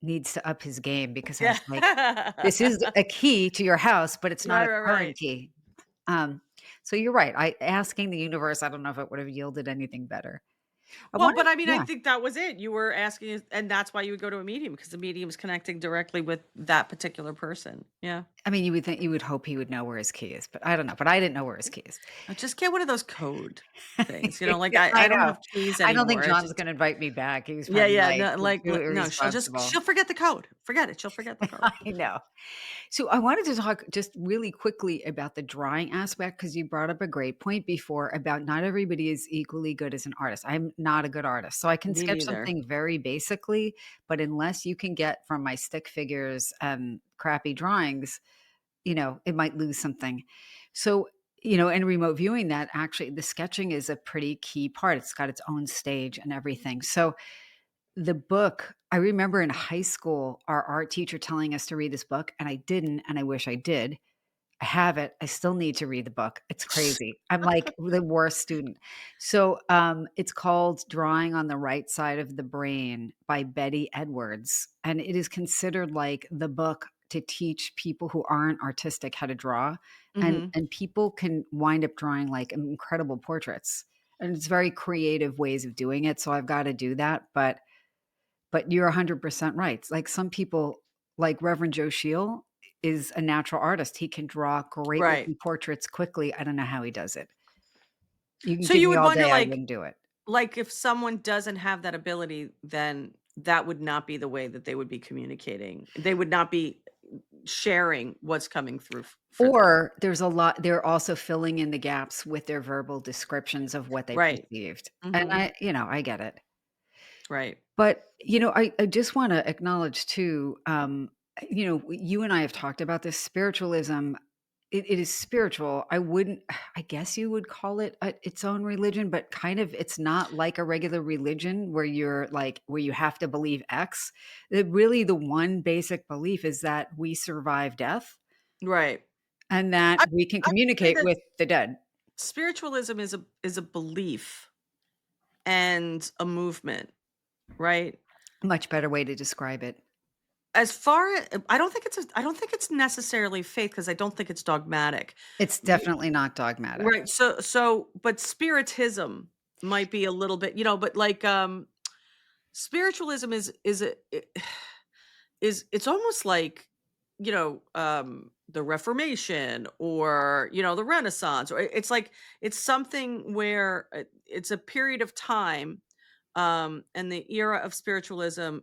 Speaker 1: needs to up his game because I
Speaker 2: Yeah.
Speaker 1: was like, this is a key to your house, but it's not
Speaker 2: Right,
Speaker 1: a
Speaker 2: right,
Speaker 1: current
Speaker 2: right.
Speaker 1: key. Um, so you're right. Asking the universe, I don't know if it would have yielded anything better. I
Speaker 2: Well,
Speaker 1: wanted
Speaker 2: but I mean, I
Speaker 1: yeah.
Speaker 2: think that was it. You were asking, and that's why you would go to a medium because the medium is connecting directly with that particular person. Yeah.
Speaker 1: I mean, you would hope he would know where his key is, but I don't know, but I didn't know where his key is.
Speaker 2: Just get one of those code things, like
Speaker 1: Yeah,
Speaker 2: I
Speaker 1: I
Speaker 2: don't
Speaker 1: know.
Speaker 2: have keys
Speaker 1: I don't think
Speaker 2: anymore. It's
Speaker 1: John's
Speaker 2: just
Speaker 1: gonna invite me back. He was
Speaker 2: yeah,
Speaker 1: probably
Speaker 2: yeah,
Speaker 1: like,
Speaker 2: no,
Speaker 1: too
Speaker 2: no, she'll
Speaker 1: irresponsible.
Speaker 2: forget the code. Forget it. She'll forget the code.
Speaker 1: I know. So I wanted to talk just really quickly about the drawing aspect because you brought up a great point before about not everybody is equally good as an artist. I'm not a good artist. So I can
Speaker 2: Me
Speaker 1: sketch
Speaker 2: neither.
Speaker 1: something very basically, but unless you can get from my stick figures and crappy drawings, it might lose something. So, in remote viewing that actually the sketching is a pretty key part. It's got its own stage and everything. So the book, I remember in high school, our art teacher telling us to read this book, and I didn't, and I wish I did. I have it. I still need to read the book. It's crazy. I'm like the worst student. So it's called Drawing on the Right Side of the Brain by Betty Edwards. And it is considered like the book to teach people who aren't artistic how to draw. And
Speaker 2: Mhm.
Speaker 1: and people can wind up drawing like incredible portraits. And it's very creative ways of doing it. So I've got to do that. But you're 100% right. It's like some people, like Reverend Joe Shiel, is a natural artist. He can draw great
Speaker 2: Right.
Speaker 1: looking portraits quickly. I don't know how he does it. You can
Speaker 2: So
Speaker 1: give
Speaker 2: you
Speaker 1: me
Speaker 2: would
Speaker 1: all
Speaker 2: wonder,
Speaker 1: day, I wouldn't do it.
Speaker 2: if someone doesn't have that ability, then that would not be the way that they would be communicating. They would not be sharing what's coming through for them.
Speaker 1: Or they're also filling in the gaps with their verbal descriptions of what they
Speaker 2: Right.
Speaker 1: perceived. And
Speaker 2: Mhm.
Speaker 1: I get it.
Speaker 2: Right.
Speaker 1: But, I just wanna acknowledge too, you and I have talked about this spiritualism. It is spiritual. I wouldn't I guess you would call it its own religion, but kind of it's not like a regular religion where you're like where you have to believe X. Really the one basic belief is that we survive death
Speaker 2: Right.
Speaker 1: and that
Speaker 2: I
Speaker 1: we can
Speaker 2: I would say
Speaker 1: communicate
Speaker 2: that
Speaker 1: with the dead.
Speaker 2: spiritualism is a belief and a movement, right?
Speaker 1: Much better way to describe it.
Speaker 2: As far as I don't think it's necessarily faith because I don't think it's dogmatic.
Speaker 1: It's
Speaker 2: W
Speaker 1: definitely not dogmatic.
Speaker 2: Right, but spiritism might be a little bit, but spiritualism is it's almost like, the Reformation or, the Renaissance, or it's like it's something where it's a period of time, and the era of spiritualism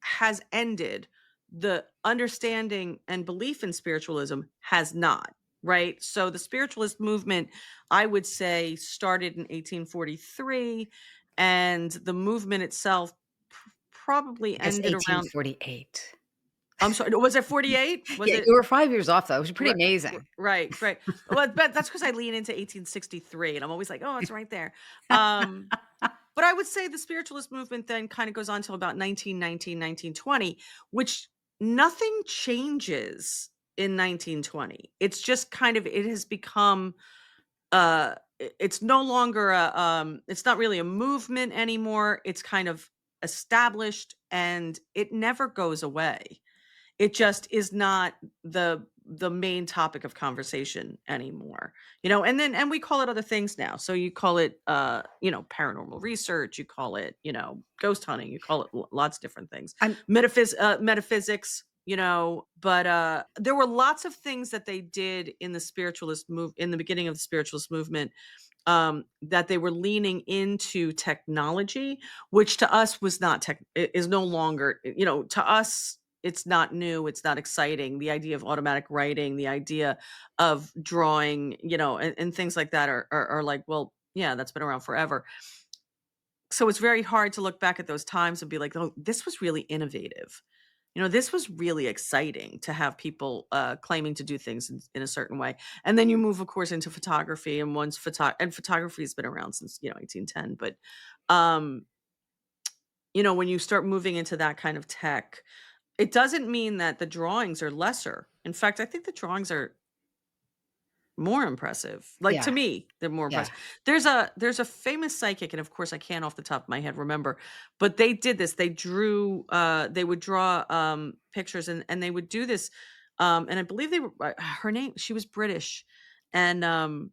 Speaker 2: has ended. The understanding and belief in spiritualism has not, right? So the spiritualist movement, I would say, started in 1843, and the movement itself probably
Speaker 1: I guess
Speaker 2: ended around
Speaker 1: 1848.
Speaker 2: I'm sorry, was it 48? Was
Speaker 1: Yeah,
Speaker 2: it
Speaker 1: you were 5 years off, though, it was pretty
Speaker 2: ri
Speaker 1: amazing.
Speaker 2: right, right. Well, but that's because I lean into 1863, and I'm always like, "Oh, it's right there." Um, but I would say the spiritualist movement then kinda goes on till about 1919, 1920, which nothing changes in 1920. It's just kind of it has become, it's no longer it's not really a movement anymore, it's kind of established, and it never goes away. It just is not the main topic of conversation anymore, and we call it other things now. So you call it, paranormal research, you call it, ghost hunting, you call it lots of different things.
Speaker 1: I'm
Speaker 2: Metaphysics, but there were lots of things that they did in the beginning of the spiritualist movement, that they were leaning into technology, which to us was not is no longer, to us, it's not new, it's not exciting. The idea of automatic writing, the idea of drawing, and things like that are like, well, yeah, that's been around forever. So it's very hard to look back at those times and be like, oh, this was really innovative. This was really exciting to have people claiming to do things in a certain way. And then you move, of course, into photography, and photography has been around since 1810. But um, when you start moving into that kind of tech, it doesn't mean that the drawings are lesser. In fact, I think the drawings are more impressive. Like, to
Speaker 1: Yeah,
Speaker 2: me, they're more
Speaker 1: yeah.
Speaker 2: impressive. There's a famous psychic, and of course I can't off the top of my head remember, but they did this. They would draw pictures, and they would do this, and I believe they were her name, she was British, and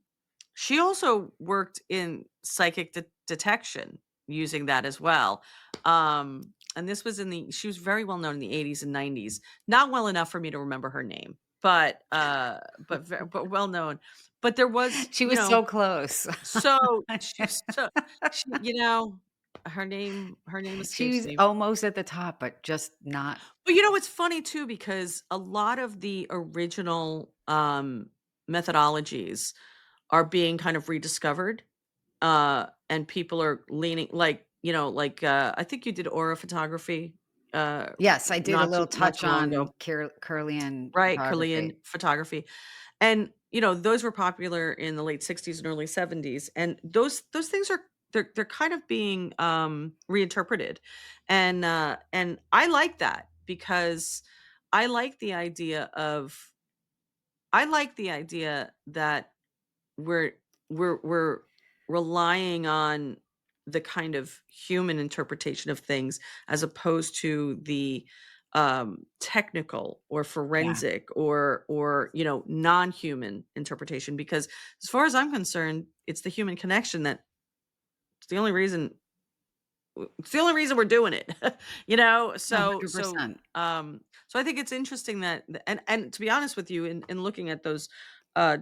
Speaker 2: she also worked in psychic detection using that as well. And this was she was very well known in the 80s and 90s. Not well enough for me to remember her name, but well known. But there was,
Speaker 1: She was so close.
Speaker 2: she was so her name
Speaker 1: She
Speaker 2: escapes
Speaker 1: was
Speaker 2: me.
Speaker 1: almost at the top, but just not.
Speaker 2: But it's funny too because a lot of the original methodologies are being kind of rediscovered, and people are leaning, like, I think you did aura photography,
Speaker 1: Yes, I did a little
Speaker 2: not
Speaker 1: touch
Speaker 2: too long
Speaker 1: on
Speaker 2: ago,
Speaker 1: Kirlian
Speaker 2: right? Chilean
Speaker 1: photography.
Speaker 2: photography, and those were popular in the late '60s and early '70s, and those things are, they're kind of being reinterpreted, and I like that because I like the idea of I like the idea that we're we're relying on the kind of human interpretation of things as opposed to the technical or
Speaker 1: Yeah.
Speaker 2: forensic or non-human interpretation, because as far as I'm concerned, it's the human connection that it's the only reason it's the only reason we're doing it.
Speaker 1: No, 100%.
Speaker 2: So I think it's interesting that and to be honest with you, in looking at those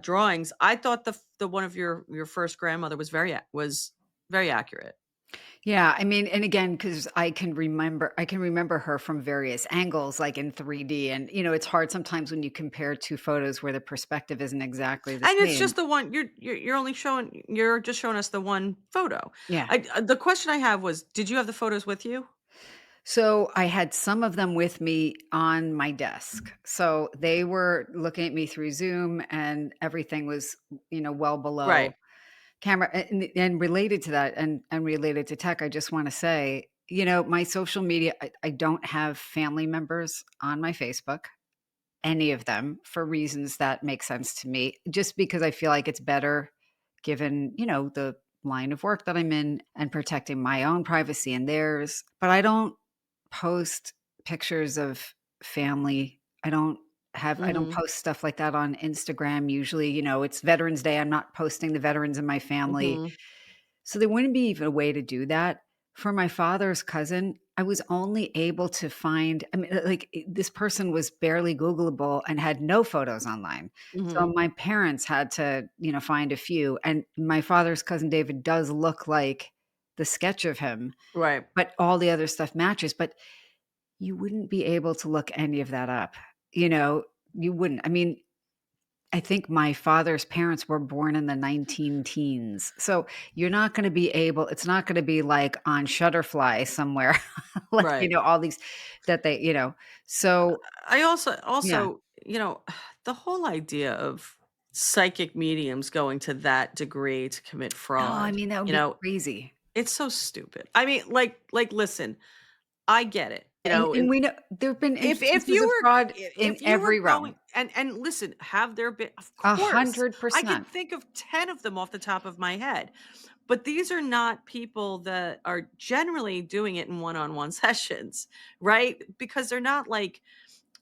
Speaker 2: drawings, I thought the one of your first grandmother was very accurate.
Speaker 1: Yeah, I mean, and again, because I can remember her from various angles, like in 3D, and, it's hard sometimes when you compare 2 photos where the perspective isn't exactly the
Speaker 2: And it's
Speaker 1: same.
Speaker 2: just the one you're just showing us the one photo.
Speaker 1: Yeah.
Speaker 2: The question I have was, did you have the photos with you?
Speaker 1: So, I had some of them with me on my desk. So, they were looking at me through Zoom, and everything was, well
Speaker 2: Right.
Speaker 1: below camera. And related to that, and related to tech, I just wanna say, my social media, I don't have family members on my Facebook. Any of them, for reasons that make sense to me, just because I feel like it's better given, the line of work that I'm in and protecting my own privacy and theirs. But I don't post pictures of family. I don't
Speaker 2: Mhm.
Speaker 1: post stuff like that on Instagram. Usually, it's Veterans Day. I'm not posting the veterans in my family.
Speaker 2: Mhm.
Speaker 1: So there wouldn't be even a way to do that. For my father's cousin, I was only able to find, I mean, like, this person was barely Googleable and had no photos online. So
Speaker 2: Mhm.
Speaker 1: my parents had to, find a few. And my father's cousin David does look like the sketch of him,
Speaker 2: Right.
Speaker 1: but all the other stuff matches. But you wouldn't be able to look any of that up. You know, you wouldn't. I mean, I think my father's parents were born in the 19 teens. So you're not gonna be able it's not gonna be like on Shutterfly somewhere, like,
Speaker 2: Right.
Speaker 1: all these that they, so
Speaker 2: I also
Speaker 1: yeah.
Speaker 2: also, the whole idea of psychic mediums going to that degree to commit
Speaker 1: No, I
Speaker 2: fraud,
Speaker 1: mean, that would be crazy.
Speaker 2: it's so stupid. I mean, listen, I get it.
Speaker 1: And we know there've been
Speaker 2: If
Speaker 1: instances
Speaker 2: you
Speaker 1: of
Speaker 2: were
Speaker 1: fraud in
Speaker 2: if you were
Speaker 1: every
Speaker 2: going,
Speaker 1: realm.
Speaker 2: and listen, have there been, of course, I can
Speaker 1: 100%.
Speaker 2: think of 10 of them off the top of my head. But these are not people that are generally doing it in one-on-one sessions, right? Because they're not like,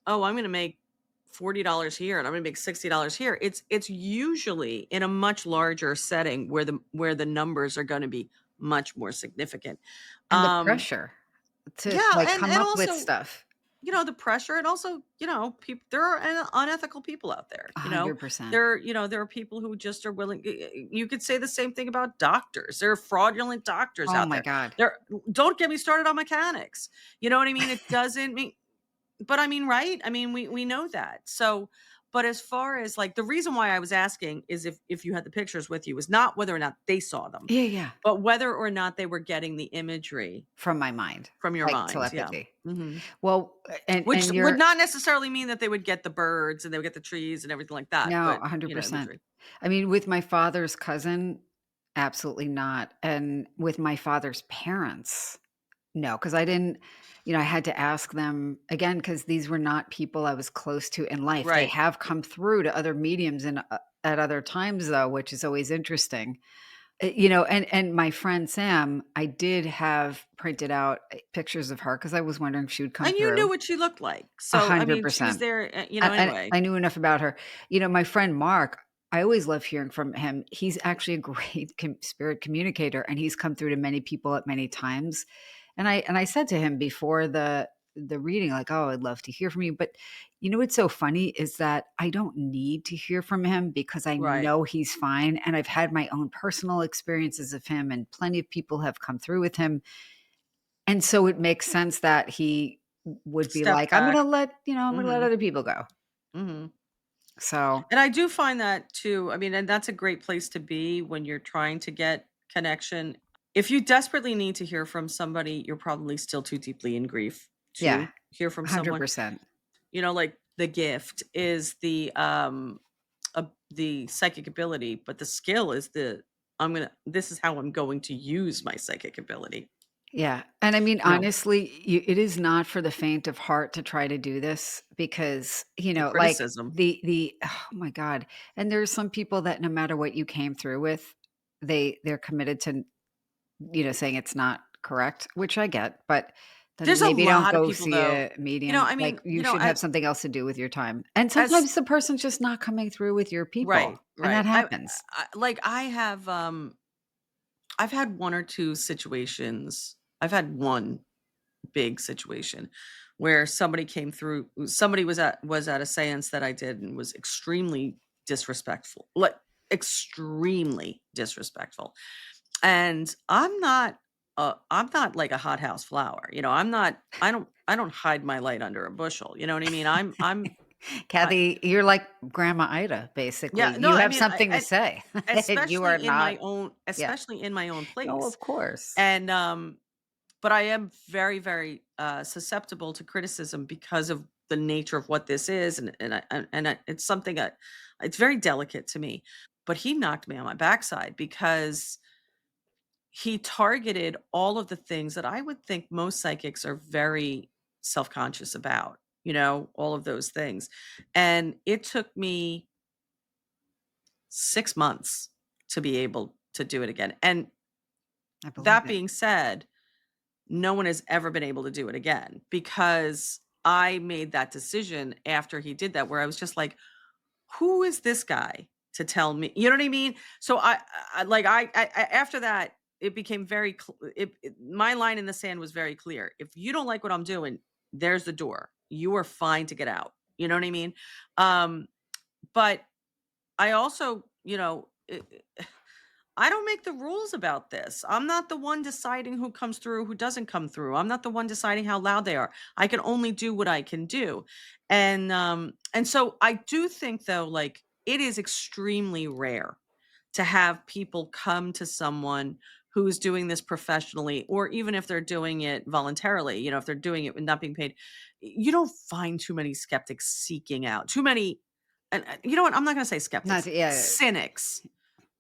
Speaker 2: "Oh, I'm gonna make $40 here and I'm gonna make $60 here." It's usually in a much larger setting where the numbers are gonna be much more significant.
Speaker 1: And the
Speaker 2: Um,
Speaker 1: pressure to,
Speaker 2: yeah,
Speaker 1: like,
Speaker 2: and
Speaker 1: come
Speaker 2: and
Speaker 1: up with
Speaker 2: also,
Speaker 1: stuff.
Speaker 2: the pressure, and also, people, there are unethical people out there.
Speaker 1: 100%.
Speaker 2: There are people who just are willing. You could say the same thing about doctors. There are fraudulent doctors
Speaker 1: Oh
Speaker 2: out
Speaker 1: my
Speaker 2: there.
Speaker 1: god.
Speaker 2: There, don't get me started on mechanics. You know what I mean? It doesn't mean, but I mean, right? I mean, we know that. So, but as far as, like, the reason why I was asking is if you had the pictures with you, is not whether or not they saw them,
Speaker 1: Yeah, yeah.
Speaker 2: but whether or not they were getting the imagery
Speaker 1: From my mind,
Speaker 2: from your
Speaker 1: like
Speaker 2: mind. Yeah.
Speaker 1: telepathy.
Speaker 2: Mhm.
Speaker 1: Well,
Speaker 2: Which
Speaker 1: and
Speaker 2: would
Speaker 1: you're
Speaker 2: not necessarily mean that they would get the birds and they would get the trees and everything like that,
Speaker 1: no,
Speaker 2: but,
Speaker 1: 100%.
Speaker 2: imagery.
Speaker 1: I mean, with my father's cousin, absolutely not, and with my father's parents, No, because I didn't I had to ask them again because these were not people I was close to in life. They
Speaker 2: Right.
Speaker 1: have come through to other mediums and, at other times, though, which is always interesting. And my friend Sam, I did have printed out, pictures of her because I was wondering if she would come
Speaker 2: And you knew
Speaker 1: through.
Speaker 2: what she looked like. So, I mean, she was
Speaker 1: 100%.
Speaker 2: there,
Speaker 1: And
Speaker 2: anyway.
Speaker 1: I knew enough about her. My friend Mark, I always love hearing from him. He's actually a great spirit communicator, and he's come through to many people at many times. And I said to him before the reading, like, "Oh, I'd love to hear from you." But what's so funny is that I don't need to hear from him because I
Speaker 2: Right.
Speaker 1: know he's fine, and I've had my own personal experiences of him, and plenty of people have come through with him. And so it makes sense that he would be
Speaker 2: Step
Speaker 1: like,
Speaker 2: back.
Speaker 1: I'm gonna let
Speaker 2: Mhm.
Speaker 1: other people go.
Speaker 2: Mhm.
Speaker 1: So,
Speaker 2: And I do find that too. I mean, and that's a great place to be when you're trying to get connection. If you desperately need to hear from somebody, you're probably still too deeply in grief
Speaker 1: yeah,
Speaker 2: to hear from someone.
Speaker 1: 100%.
Speaker 2: Like the gift is the psychic ability, but the skill is this is how I'm going to use my psychic ability.
Speaker 1: Yeah, and I mean,
Speaker 2: You know,
Speaker 1: honestly, it is not for the faint of heart to try to do this because,
Speaker 2: the
Speaker 1: like,
Speaker 2: criticism.
Speaker 1: the oh my god, and there's some people that no matter what you came through with, they're committed to, saying it's not correct, which I get, but then
Speaker 2: There's a
Speaker 1: maybe don't
Speaker 2: lot of
Speaker 1: go
Speaker 2: people
Speaker 1: see
Speaker 2: though.
Speaker 1: a medium,
Speaker 2: I
Speaker 1: like,
Speaker 2: mean,
Speaker 1: you should have something else to do with your time, and
Speaker 2: as
Speaker 1: sometimes the person's just not coming through with your people,
Speaker 2: right,
Speaker 1: and that
Speaker 2: right.
Speaker 1: happens.
Speaker 2: Like I have I've had one or two situations. I've had one big situation where somebody was at a séance that I did and was extremely disrespectful. Like extremely disrespectful. And I'm not like a hothouse flower. I don't hide my light under a bushel. You know what I mean? I
Speaker 1: Kathy, you're like Grandma Ida, basically.
Speaker 2: yeah, no,
Speaker 1: You
Speaker 2: I
Speaker 1: have
Speaker 2: mean,
Speaker 1: something to say. You are not yeah.
Speaker 2: especially in my own
Speaker 1: No,
Speaker 2: place.
Speaker 1: of course.
Speaker 2: And but I am very, very susceptible to criticism because of the nature of what this is, it's something that it's very delicate to me. But he knocked me on my backside because he targeted all of the things that I would think most psychics are very self-conscious about, all of those things. And it took me 6 months to be able to do it again. And
Speaker 1: I believe
Speaker 2: that
Speaker 1: it.
Speaker 2: being said, no one has ever been able to do it again because I made that decision after he did that where I was just like, "Who is this guy to tell me?" You know what I mean? So after that, it became my line in the sand was very clear. If you don't like what I'm doing, there's the door. You are fine to get out. You know what I mean? Um, but I also, I don't make the rules about this. I'm not the one deciding who comes through, who doesn't come through. I'm not the one deciding how loud they are. I can only do what I can do. And so I do think though, like it is extremely rare to have people come to someone who's doing this professionally, or even if they're doing it voluntarily, if they're doing it with not being paid. You don't find too many skeptics seeking out too many. And you know what? I'm not going to say
Speaker 1: Not
Speaker 2: skeptics,
Speaker 1: yeah.
Speaker 2: cynics.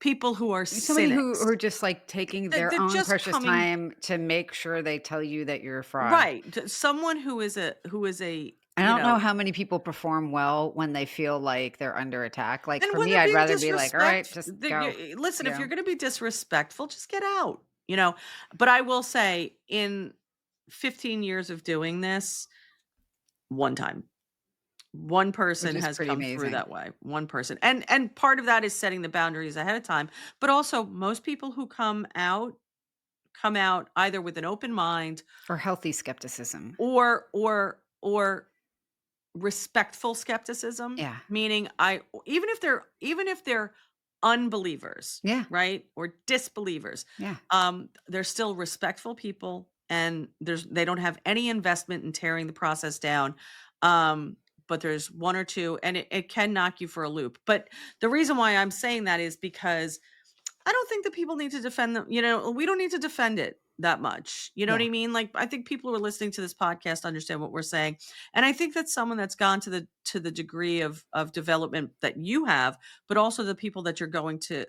Speaker 2: People who are
Speaker 1: Somebody who
Speaker 2: cynics.
Speaker 1: are just like taking their
Speaker 2: They're
Speaker 1: own
Speaker 2: just
Speaker 1: precious
Speaker 2: coming
Speaker 1: time to make sure they tell you that you're a fraud.
Speaker 2: right. Someone who is a,
Speaker 1: I don't know how many people perform well when they feel like they're under attack. Like
Speaker 2: and
Speaker 1: for
Speaker 2: when
Speaker 1: me,
Speaker 2: they're
Speaker 1: I'd
Speaker 2: being
Speaker 1: rather be like, all right,
Speaker 2: disrespectful,
Speaker 1: just go.
Speaker 2: listen, if
Speaker 1: Yeah.
Speaker 2: you're going to be disrespectful, just get out. But I will say in 15 years of doing this, one time, one
Speaker 1: Which
Speaker 2: person
Speaker 1: is
Speaker 2: has
Speaker 1: pretty
Speaker 2: come through
Speaker 1: amazing
Speaker 2: that way. One person. And part of that is setting the boundaries ahead of time, but also most people who come out either with an open mind
Speaker 1: for healthy skepticism.
Speaker 2: or respectful skepticism,
Speaker 1: Yeah.
Speaker 2: meaning I even if they're unbelievers,
Speaker 1: Yeah.
Speaker 2: right? Or disbelievers,
Speaker 1: Yeah.
Speaker 2: they're still respectful people and they don't have any investment in tearing the process down. Um, but there's one or two and it can knock you for a loop. But the reason why I'm saying that is because I don't think that people need to defend them. We don't need to defend it that much. You know what
Speaker 1: Yeah.
Speaker 2: I mean? Like I think people who are listening to this podcast understand what we're saying. And I think that someone that's gone to the degree of development that you have, but also the people that you're going to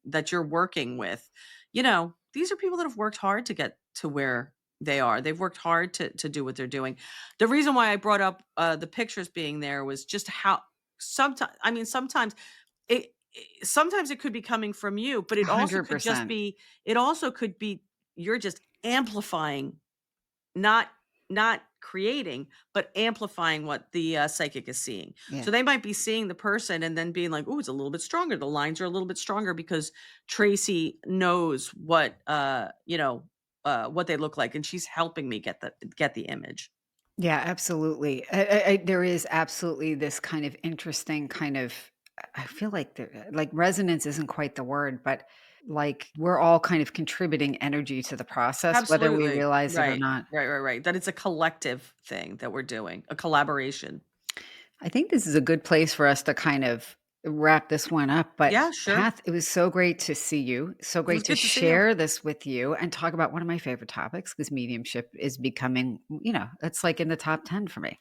Speaker 2: that you're working with, these are people that have worked hard to get to where They are. They've worked hard to do what they're doing. The reason why I brought up the pictures being there was just how sometimes, I mean, sometimes it could be coming from you, but it also could just
Speaker 1: 100%.
Speaker 2: be, it also could be you're just amplifying, not not creating, but amplifying what the psychic is seeing.
Speaker 1: Yeah.
Speaker 2: So they might be seeing the person and then being like, "Oh, it's a little bit stronger. The lines are a little bit stronger because Tracy knows what they look like, and she's helping me get the image."
Speaker 1: Yeah, absolutely. There is absolutely this kind of interesting kind of, I feel like like resonance isn't quite the word, but like we're all kind of contributing energy to the process, whether we
Speaker 2: Absolutely.
Speaker 1: realize it or
Speaker 2: Right.
Speaker 1: not.
Speaker 2: Right. That it's a collective thing that we're doing, a collaboration.
Speaker 1: I think this is a good place for us to kind of wrap this one up. But
Speaker 2: Yeah, sure.
Speaker 1: Kath, it was so great to see you. So
Speaker 2: It was
Speaker 1: great to
Speaker 2: good to see you.
Speaker 1: share this with you and talk about one of my favorite topics because mediumship is becoming, it's like in the top 10 for me,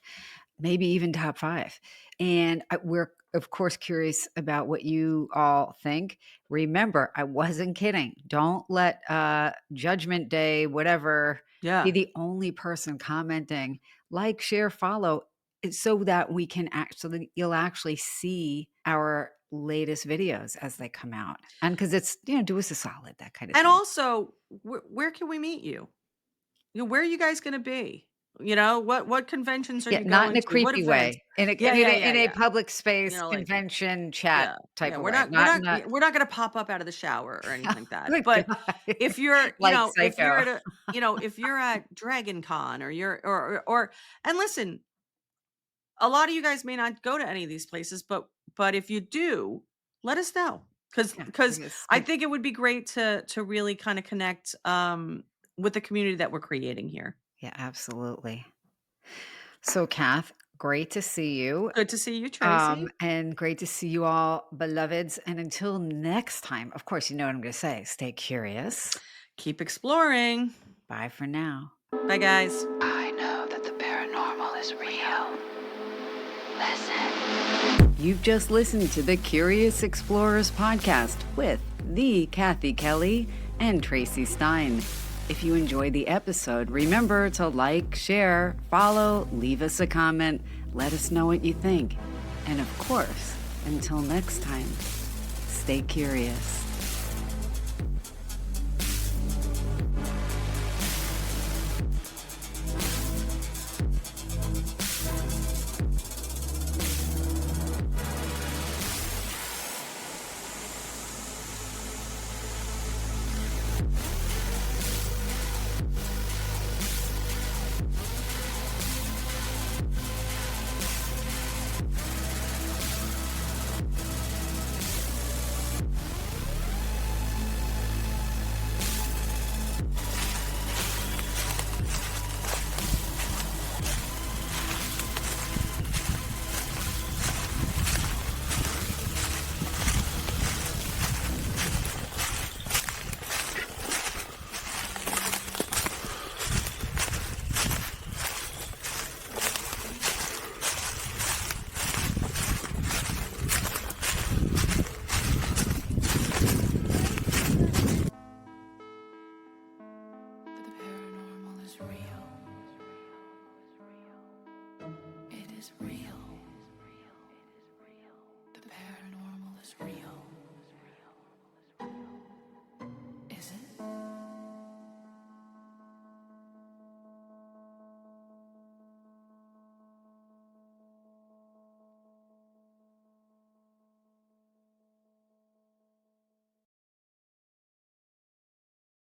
Speaker 1: maybe even top 5. And we're, of course, curious about what you all think. Remember, I wasn't kidding. Don't let Judgment Day, whatever, be
Speaker 2: Yeah.
Speaker 1: the only person commenting. Like, share, follow, so that we can act, so that you'll actually see our latest videos as they come out. And because it's, do us a solid, that kind of
Speaker 2: And
Speaker 1: thing.
Speaker 2: also, where can we meet you? Where are you guys gonna be? What conventions are
Speaker 1: Yeah,
Speaker 2: you
Speaker 1: not in
Speaker 2: going
Speaker 1: a
Speaker 2: to? What
Speaker 1: creepy
Speaker 2: events?
Speaker 1: way, in a
Speaker 2: Yeah,
Speaker 1: in
Speaker 2: yeah,
Speaker 1: a
Speaker 2: yeah,
Speaker 1: in a
Speaker 2: yeah.
Speaker 1: public space
Speaker 2: Like,
Speaker 1: convention chat
Speaker 2: yeah, yeah,
Speaker 1: type of way, not
Speaker 2: we're not gonna pop up out of the shower or anything like that.
Speaker 1: good
Speaker 2: But
Speaker 1: God,
Speaker 2: if you're,
Speaker 1: like
Speaker 2: if you're
Speaker 1: Psycho.
Speaker 2: at if you're at Dragon Con, or you're and listen, a lot of you guys may not go to any of these places, but if you do, let us know. Cause
Speaker 1: Yeah,
Speaker 2: because
Speaker 1: because
Speaker 2: I think it would be great to really kind of connect with the community that we're creating here.
Speaker 1: yeah, absolutely. So, Kath, great to see you,
Speaker 2: Good to see you, Tracy.
Speaker 1: and great to see you all, beloveds, and until next time, of course, you know what I'm gonna say, stay curious.
Speaker 2: Keep exploring.
Speaker 1: Bye for now.
Speaker 2: Bye, guys.
Speaker 3: I know that the paranormal is real. Listen.
Speaker 1: You've just listened to the Curious Explorers podcast with the Kathy Kelly and Tracy Stein. If you enjoyed the episode, remember to like, share, follow, leave us a comment, let us know what you think. And of course, until next time, stay curious.
Speaker 3: The paranormal is real. It is real.